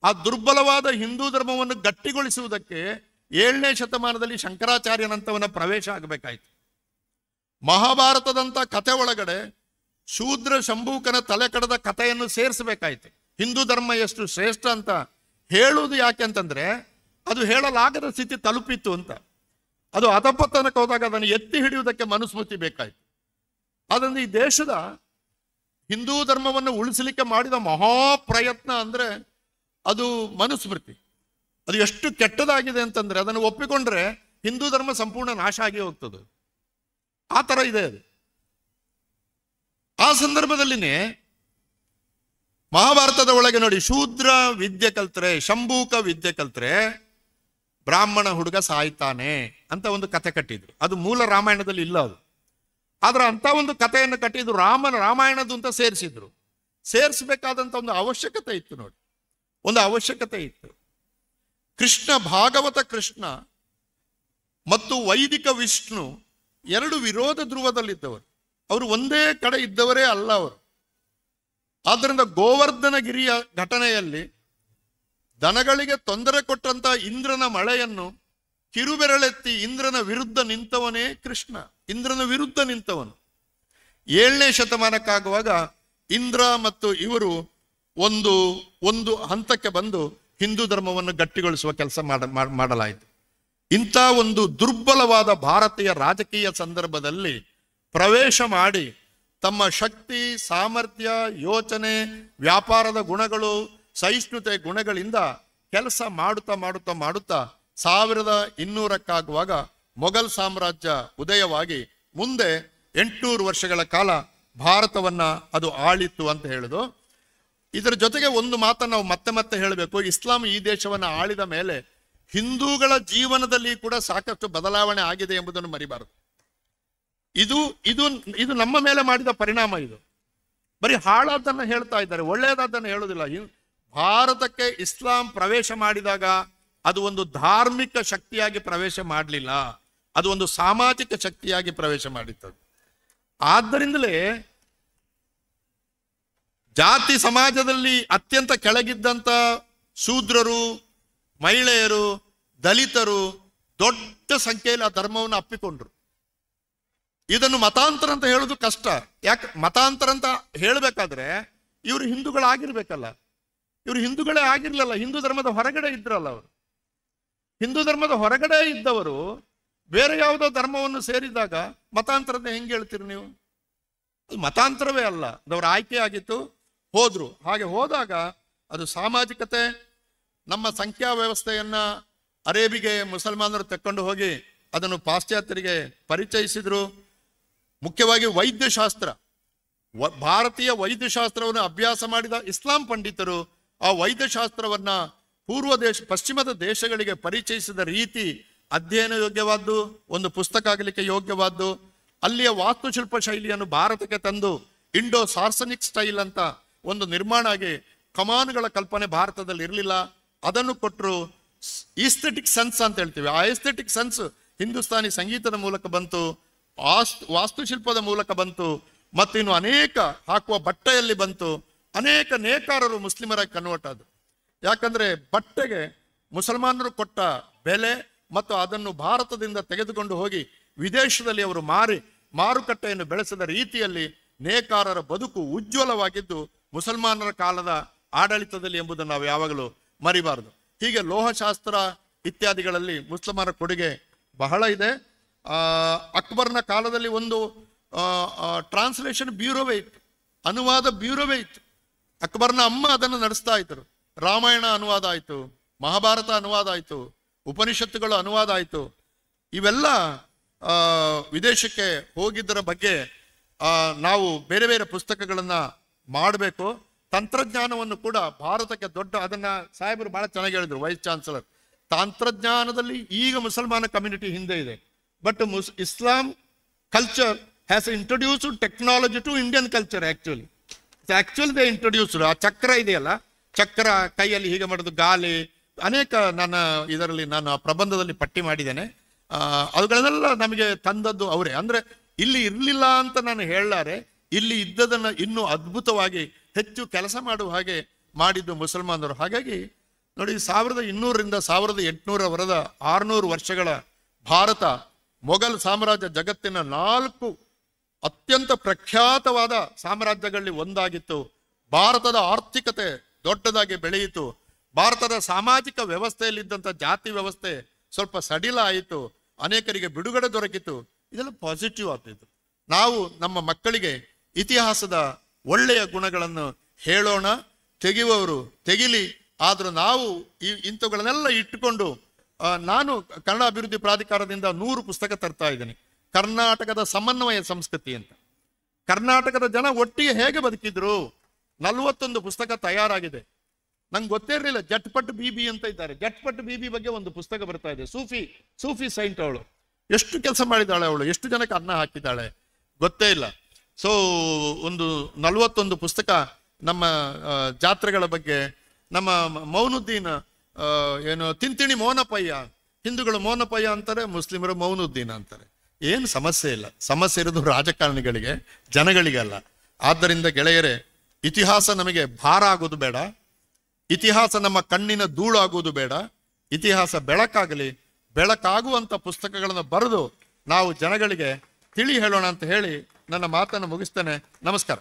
ಆ ದುರ್ಬಲವಾದ ಹಿಂದೂ ಧರ್ಮವನ್ನು ಗಟ್ಟಿಗೊಳಿಸುವುದಕ್ಕೆ 7ನೇ ಶತಮಾನದಲ್ಲಿ ಶಂಕರಾಚಾರ್ಯನಂತವನ ಪ್ರವೇಶ ಆಗಬೇಕಾಯಿತು. ಮಹಾಭಾರತದಂತ ಕಥೆ ಒಳಗಡೆ ಶೂದ್ರ ಶಂಭೂಕನ ತಲೆ ಕಡದ ಕಥೆಯನ್ನು ಸೇರಿಸಬೇಕಾಯಿತು. ಹಿಂದೂ ಧರ್ಮ ಎಷ್ಟು ಶ್ರೇಷ್ಠ ಅಂತ ಹೇಳುವುದು ಯಾಕೆ ಅಂತಂದ್ರೆ, ಅದು ಹೇಳಲಾಗದ ಸ್ಥಿತಿ ತಲುಪಿತ್ತು ಅಂತ. ಅದು ಅಧಪತನಕ್ಕೆ ಹೋದಾಗ ಅದನ್ನು ಎತ್ತಿ ಹಿಡಿಯುವುದಕ್ಕೆ ಮನುಸ್ಮೃತಿ ಬೇಕಾಯಿತು. ಆದ್ದರಿಂದ ಈ ದೇಶದ ಹಿಂದೂ ಧರ್ಮವನ್ನು ಉಳಿಸಲಿಕ್ಕೆ ಮಾಡಿದ ಮಹಾಪ್ರಯತ್ನ ಅಂದ್ರೆ ಅದು ಮನುಸ್ಮೃತಿ. ಅದು ಎಷ್ಟು ಕೆಟ್ಟದಾಗಿದೆ ಅಂತಂದ್ರೆ ಅದನ್ನು ಒಪ್ಪಿಕೊಂಡ್ರೆ ಹಿಂದೂ ಧರ್ಮ ಸಂಪೂರ್ಣ ನಾಶ ಆಗಿ ಹೋಗ್ತದೆ. ಆ ಥರ ಇದೆ ಅದು. ಆ ಸಂದರ್ಭದಲ್ಲಿನೇ ಮಹಾಭಾರತದ ಒಳಗೆ ನೋಡಿ, ಶೂದ್ರ ವಿದ್ಯೆ ಕಲ್ತ್ರೆ, ಶಂಭೂಕ ವಿದ್ಯೆ ಕಲ್ತ್ರೆ ಬ್ರಾಹ್ಮಣ ಹುಡುಗ ಸಾಯ್ತಾನೆ ಅಂತ ಒಂದು ಕಥೆ ಕಟ್ಟಿದ್ರು. ಅದು ಮೂಲ ರಾಮಾಯಣದಲ್ಲಿ ಇಲ್ಲ ಅದು. ಆದ್ರೆ ಅಂತ ಒಂದು ಕಥೆಯನ್ನು ಕಟ್ಟಿದ್ರು, ರಾಮಾಯಣದ್ದು ಅಂತ ಸೇರಿಸಿದ್ರು. ಸೇರಿಸಬೇಕಾದಂತ ಒಂದು ಅವಶ್ಯಕತೆ ಇತ್ತು ನೋಡಿ, ಒಂದು ಅವಶ್ಯಕತೆ ಇತ್ತು. ಕೃಷ್ಣ, ಭಾಗವತ ಕೃಷ್ಣ ಮತ್ತು ವೈದಿಕ ವಿಷ್ಣು ಎರಡು ವಿರೋಧ ಧ್ರುವದಲ್ಲಿದ್ದವರು. ಅವರು ಒಂದೇ ಕಡೆ ಇದ್ದವರೇ ಅಲ್ಲ ಅವರು. ಆದ್ದರಿಂದ ಗೋವರ್ಧನಗಿರಿಯ ಘಟನೆಯಲ್ಲಿ ದನಗಳಿಗೆ ತೊಂದರೆ ಕೊಟ್ಟಂತ ಇಂದ್ರನ ಮಳೆಯನ್ನು ಕಿರುಬೆರಳೆತ್ತಿ ಇಂದ್ರನ ವಿರುದ್ಧ ನಿಂತವನೇ ಕೃಷ್ಣ. ಇಂದ್ರನ ವಿರುದ್ಧ ನಿಂತವನು. 7ನೇ ಶತಮಾನಕ್ಕಾಗುವಾಗ ಇಂದ್ರ ಮತ್ತು ಇವರು ಒಂದು ಹಂತಕ್ಕೆ ಬಂದು ಹಿಂದೂ ಧರ್ಮವನ್ನು ಗಟ್ಟಿಗೊಳಿಸುವ ಕೆಲಸ ಮಾಡಲಾಯಿತು. ಇಂಥ ಒಂದು ದುರ್ಬಲವಾದ ಭಾರತೀಯ ರಾಜಕೀಯ ಸಂದರ್ಭದಲ್ಲಿ ಪ್ರವೇಶ ಮಾಡಿ ತಮ್ಮ ಶಕ್ತಿ, ಸಾಮರ್ಥ್ಯ, ಯೋಚನೆ, ವ್ಯಾಪಾರದ ಗುಣಗಳು, ಸಹಿಷ್ಣುತೆ ಗುಣಗಳಿಂದ ಕೆಲಸ ಮಾಡುತ್ತಾ ಮಾಡುತ್ತಾ ಮಾಡುತ್ತಾ 1200ಕ್ಕಾಗುವಾಗ ಮೊಘಲ್ ಸಾಮ್ರಾಜ್ಯ ಉದಯವಾಗಿ ಮುಂದೆ 800 ವರ್ಷಗಳ ಕಾಲ ಭಾರತವನ್ನ ಅದು ಆಳಿತ್ತು ಅಂತ ಹೇಳುದು. ಇದರ ಜೊತೆಗೆ ಒಂದು ಮಾತನ್ನು ನಾವು ಮತ್ತೆ ಮತ್ತೆ ಹೇಳಬೇಕು. ಇಸ್ಲಾಂ ಈ ದೇಶವನ್ನು ಆಳಿದ ಮೇಲೆ ಹಿಂದೂಗಳ ಜೀವನದಲ್ಲಿ ಕೂಡ ಸಾಕಷ್ಟು ಬದಲಾವಣೆ ಆಗಿದೆ ಎಂಬುದನ್ನು ಮರಿಬಾರದು. ಇದು ನಮ್ಮ ಮೇಲೆ ಮಾಡಿದ ಪರಿಣಾಮ. ಇದು ಬರೀ ಹಾಳಾದನ್ನ ಹೇಳ್ತಾ ಇದ್ದಾರೆ, ಒಳ್ಳೆಯದಾದನ್ನು ಹೇಳುವುದಿಲ್ಲ. ಭಾರತಕ್ಕೆ ಇಸ್ಲಾಂ ಪ್ರವೇಶ ಮಾಡಿದಾಗ ಅದು ಒಂದು ಧಾರ್ಮಿಕ ಶಕ್ತಿಯಾಗಿ ಪ್ರವೇಶ ಮಾಡಲಿಲ್ಲ, ಅದು ಒಂದು ಸಾಮಾಜಿಕ ಶಕ್ತಿಯಾಗಿ ಪ್ರವೇಶ ಮಾಡಿತ್ತು. ಆದ್ದರಿಂದಲೇ ಜಾತಿ ಸಮಾಜದಲ್ಲಿ ಅತ್ಯಂತ ಕೆಳಗಿದ್ದಂಥ ಶೂದ್ರರು, ಮಹಿಳೆಯರು, ದಲಿತರು ದೊಡ್ಡ ಸಂಖ್ಯೆಯಲ್ಲಿ ಆ ಧರ್ಮವನ್ನು ಅಪ್ಪಿಕೊಂಡ್ರು. ಇದನ್ನು ಮತಾಂತರ ಅಂತ ಹೇಳೋದು ಕಷ್ಟ. ಯಾಕೆ ಮತಾಂತರ ಅಂತ ಹೇಳಬೇಕಾದ್ರೆ ಇವರು ಹಿಂದೂಗಳಾಗಿರ್ಬೇಕಲ್ಲ. ಇವರು ಹಿಂದೂಗಳೇ ಆಗಿರ್ಲಿಲ್ಲ, ಹಿಂದೂ ಧರ್ಮದ ಹೊರಗಡೆ ಇದ್ರಲ್ಲ ಅವರು. ಹಿಂದೂ ಧರ್ಮದ ಹೊರಗಡೆ ಇದ್ದವರು ಬೇರೆ ಯಾವುದೋ ಧರ್ಮವನ್ನು ಸೇರಿದಾಗ ಮತಾಂತರದ ಹೆಂಗೆ ಹೇಳ್ತೀರಿ ನೀವು? ಅದು ಮತಾಂತರವೇ ಅಲ್ಲ, ಅದವರ ಆಯ್ಕೆ ಆಗಿತ್ತು, ಹೋದ್ರು. ಹಾಗೆ ಹೋದಾಗ ಅದು ಸಾಮಾಜಿಕತೆ, ನಮ್ಮ ಸಂಖ್ಯಾ ವ್ಯವಸ್ಥೆಯನ್ನ ಅರೇಬಿಗೆ ಮುಸಲ್ಮಾನರು ತೆಕ್ಕೊಂಡು ಹೋಗಿ ಅದನ್ನು ಪಾಶ್ಚಾತ್ಯರಿಗೆ ಪರಿಚಯಿಸಿದ್ರು. ಮುಖ್ಯವಾಗಿ ವೈದ್ಯಶಾಸ್ತ್ರ, ಭಾರತೀಯ ವೈದ್ಯಶಾಸ್ತ್ರವನ್ನು ಅಭ್ಯಾಸ ಮಾಡಿದ ಇಸ್ಲಾಂ ಪಂಡಿತರು ಆ ವೈದ್ಯಶಾಸ್ತ್ರವನ್ನ ಪಶ್ಚಿಮದ ದೇಶಗಳಿಗೆ ಪರಿಚಯಿಸಿದ ರೀತಿ ಅಧ್ಯಯನ ಯೋಗ್ಯವಾದ್ದು, ಒಂದು ಪುಸ್ತಕ ಆಗಲಿಕ್ಕೆ ಯೋಗ್ಯವಾದ್ದು. ಅಲ್ಲಿಯ ವಾಸ್ತುಶಿಲ್ಪ ಶೈಲಿಯನ್ನು ಭಾರತಕ್ಕೆ ತಂದು ಇಂಡೋ ಸಾರ್ಸನಿಕ್ ಸ್ಟೈಲ್ ಅಂತ ಒಂದು ನಿರ್ಮಾಣ ಆಗಿ, ಕಮಾನುಗಳ ಕಲ್ಪನೆ ಭಾರತದಲ್ಲಿ ಇರಲಿಲ್ಲ, ಅದನ್ನು ಕೊಟ್ಟರು. ಈಸ್ಥೆಟಿಕ್ ಸೆನ್ಸ್ ಅಂತ ಹೇಳ್ತೀವಿ, ಆ ಎಸ್ಥೆಟಿಕ್ ಸೆನ್ಸ್ ಹಿಂದೂಸ್ತಾನಿ ಸಂಗೀತದ ಮೂಲಕ ಬಂತು, ವಾಸ್ತುಶಿಲ್ಪದ ಮೂಲಕ ಬಂತು, ಮತ್ತು ಇನ್ನು ಅನೇಕ ಹಾಕುವ ಬಟ್ಟೆಯಲ್ಲಿ ಬಂತು. ಅನೇಕ ನೇಕಾರರು ಮುಸ್ಲಿಮರಾಗಿ ಕನ್ವರ್ಟ್ ಆದರು. ಯಾಕಂದ್ರೆ ಬಟ್ಟೆಗೆ ಮುಸಲ್ಮಾನರು ಕೊಟ್ಟ ಬೆಲೆ ಮತ್ತು ಅದನ್ನು ಭಾರತದಿಂದ ತೆಗೆದುಕೊಂಡು ಹೋಗಿ ವಿದೇಶದಲ್ಲಿ ಅವರು ಮಾರುಕಟ್ಟೆಯನ್ನು ಬೆಳೆಸಿದ ರೀತಿಯಲ್ಲಿ ನೇಕಾರರ ಬದುಕು ಉಜ್ವಲವಾಗಿದ್ದು ಮುಸಲ್ಮಾನರ ಕಾಲದ ಆಡಳಿತದಲ್ಲಿ ಎಂಬುದನ್ನು ನಾವು ಯಾವಾಗಲೂ ಮರಿಬಾರದು. ಹೀಗೆ ಲೋಹಶಾಸ್ತ್ರ ಇತ್ಯಾದಿಗಳಲ್ಲಿ ಮುಸಲ್ಮಾನರ ಕೊಡುಗೆ ಬಹಳ ಇದೆ. ಅಕ್ಬರ್ನ ಕಾಲದಲ್ಲಿ ಒಂದು ಟ್ರಾನ್ಸ್ಲೇಷನ್ ಬ್ಯೂರೋವೇ ಇತ್ತು, ಅನುವಾದ ಬ್ಯೂರೋವೇ ಇತ್ತು. ಅಕ್ಬರ್ನ ಅಮ್ಮ ಅದನ್ನು ನಡೆಸ್ತಾ ಇದ್ದರು. ರಾಮಾಯಣ ಅನುವಾದ ಆಯಿತು, ಮಹಾಭಾರತ ಅನುವಾದ ಆಯಿತು, ಉಪನಿಷತ್ತುಗಳು ಅನುವಾದ ಆಯಿತು. ಇವೆಲ್ಲ ವಿದೇಶಕ್ಕೆ ಹೋಗಿದ್ದರ ಬಗ್ಗೆ ನಾವು ಬೇರೆ ಬೇರೆ ಪುಸ್ತಕಗಳನ್ನು ಮಾಡಬೇಕು. ತಂತ್ರಜ್ಞಾನವನ್ನು ಕೂಡ ಭಾರತಕ್ಕೆ ಅದನ್ನ ಸಾಹೇಬರು ಬಹಳ ಚೆನ್ನಾಗಿ ಹೇಳಿದ್ರು, ವೈಸ್ ಚಾನ್ಸಲರ್. ತಂತ್ರಜ್ಞಾನದಲ್ಲಿ ಈಗ ಮುಸಲ್ಮಾನ ಕಮ್ಯುನಿಟಿ ಹಿಂದೆ ಇದೆ, but Islam culture has introduced technology to Indian culture. Actually they introduced. ಆ ಚಕ್ರ ಇದೆಯಲ್ಲ, ಚಕ್ರ ಕೈಯಲ್ಲಿ ಹೀಗೆ ಮಾಡೋದು, ಗಾಲಿ, ಅನೇಕ ನಾನು ಪ್ರಬಂಧದಲ್ಲಿ ಪಟ್ಟಿ ಮಾಡಿದ್ದೇನೆ. ಅವುಗಳನ್ನೆಲ್ಲ ನಮಗೆ ತಂದದ್ದು ಅವರೇ. ಅಂದ್ರೆ ಇಲ್ಲಿ ಇರಲಿಲ್ಲ ಅಂತ ನಾನು ಹೇಳಲಾರೆ, ಇಲ್ಲಿ ಇದ್ದದನ್ನ ಇನ್ನೂ ಅದ್ಭುತವಾಗಿ ಹೆಚ್ಚು ಕೆಲಸ ಮಾಡುವ ಹಾಗೆ ಮಾಡಿದ್ದು ಮುಸಲ್ಮಾನರು. ಹಾಗಾಗಿ ನೋಡಿ, 1200ರಿಂದ 1800 600 ವರ್ಷಗಳ ಭಾರತ ಮೊಘಲ್ ಸಾಮ್ರಾಜ್ಯ ಜಗತ್ತಿನ 4 ಅತ್ಯಂತ ಪ್ರಖ್ಯಾತವಾದ ಸಾಮ್ರಾಜ್ಯಗಳಲ್ಲಿ ಒಂದಾಗಿತ್ತು. ಭಾರತದ ಆರ್ಥಿಕತೆ ದೊಡ್ಡದಾಗಿ ಬೆಳೆಯಿತು. ಭಾರತದ ಸಾಮಾಜಿಕ ವ್ಯವಸ್ಥೆಯಲ್ಲಿದ್ದಂಥ ಜಾತಿ ವ್ಯವಸ್ಥೆ ಸ್ವಲ್ಪ ಸಡಿಲ ಆಯಿತು. ಅನೇಕರಿಗೆ ಬಿಡುಗಡೆ ದೊರಕಿತು. ಇದೆಲ್ಲ ಪಾಸಿಟಿವ್ ಆಗ್ತಿತ್ತು. ನಾವು ನಮ್ಮ ಮಕ್ಕಳಿಗೆ ಇತಿಹಾಸದ ಒಳ್ಳೆಯ ಗುಣಗಳನ್ನು ಹೇಳೋಣ, ತೆಗೆಯುವವರು ತೆಗಿಲಿ. ಆದರೂ ನಾವು ಇಂಥವುಗಳನ್ನೆಲ್ಲ ಇಟ್ಟುಕೊಂಡು ನಾನು ಕನ್ನಡ ಅಭಿವೃದ್ಧಿ ಪ್ರಾಧಿಕಾರದಿಂದ 100 ಪುಸ್ತಕ ತರ್ತಾ ಇದ್ದೇನೆ. ಕರ್ನಾಟಕದ ಸಮನ್ವಯ ಸಂಸ್ಕೃತಿ ಅಂತ. ಕರ್ನಾಟಕದ ಜನ ಒಟ್ಟಿಗೆ ಹೇಗೆ ಬದುಕಿದ್ರು 41 ಪುಸ್ತಕ ತಯಾರಾಗಿದೆ. ನಂಗೆ ಗೊತ್ತೇ ಇರಲಿಲ್ಲ. ಜಟ್ಪಟ್ ಬಿಬಿ ಅಂತ ಇದ್ದಾರೆ. ಜಟ್ಪಟ್ ಬಿಬಿ ಬಗ್ಗೆ ಒಂದು ಪುಸ್ತಕ ಬರ್ತಾ ಇದೆ. ಸೂಫಿ ಸೈಂಟ್ ಅವಳು ಎಷ್ಟು ಕೆಲಸ ಮಾಡಿದ್ದಾಳೆ, ಅವಳು ಎಷ್ಟು ಜನಕ್ಕೆ ಅನ್ನ ಹಾಕಿದ್ದಾಳೆ ಗೊತ್ತೇ ಇಲ್ಲ. ಸೊ ಒಂದು 41 ಪುಸ್ತಕ ನಮ್ಮ ಜಾತ್ರೆಗಳ ಬಗ್ಗೆ. ನಮ್ಮ ಮೌನುದ್ದೀನ್ ತಿಂತಿಣಿ ಮೌನಪಯ್ಯ, ಹಿಂದೂಗಳು ಮೌನಪಯ್ಯ ಅಂತಾರೆ, ಮುಸ್ಲಿಮರು ಮೌನುದ್ದೀನ್ ಅಂತಾರೆ. ಏನು ಸಮಸ್ಯೆ ಇಲ್ಲ. ಸಮಸ್ಯೆ ಇರೋದು ರಾಜಕಾರಣಿಗಳಿಗೆ, ಜನಗಳಿಗಲ್ಲ. ಆದ್ದರಿಂದ ಗೆಳೆಯರೇ, ಇತಿಹಾಸ ನಮಗೆ ಭಾರ ಆಗೋದು ಬೇಡ, ಇತಿಹಾಸ ನಮ್ಮ ಕಣ್ಣಿನ ಧೂಳಾಗುವುದು ಬೇಡ. ಇತಿಹಾಸ ಬೆಳಕಾಗಲಿ. ಬೆಳಕಾಗುವಂಥ ಪುಸ್ತಕಗಳನ್ನು ಬರೆದು ನಾವು ಜನಗಳಿಗೆ ತಿಳಿ ಹೇಳೋಣ ಅಂತ ಹೇಳಿ ನನ್ನ ಮಾತನ್ನು ಮುಗಿಸ್ತೇನೆ. ನಮಸ್ಕಾರ.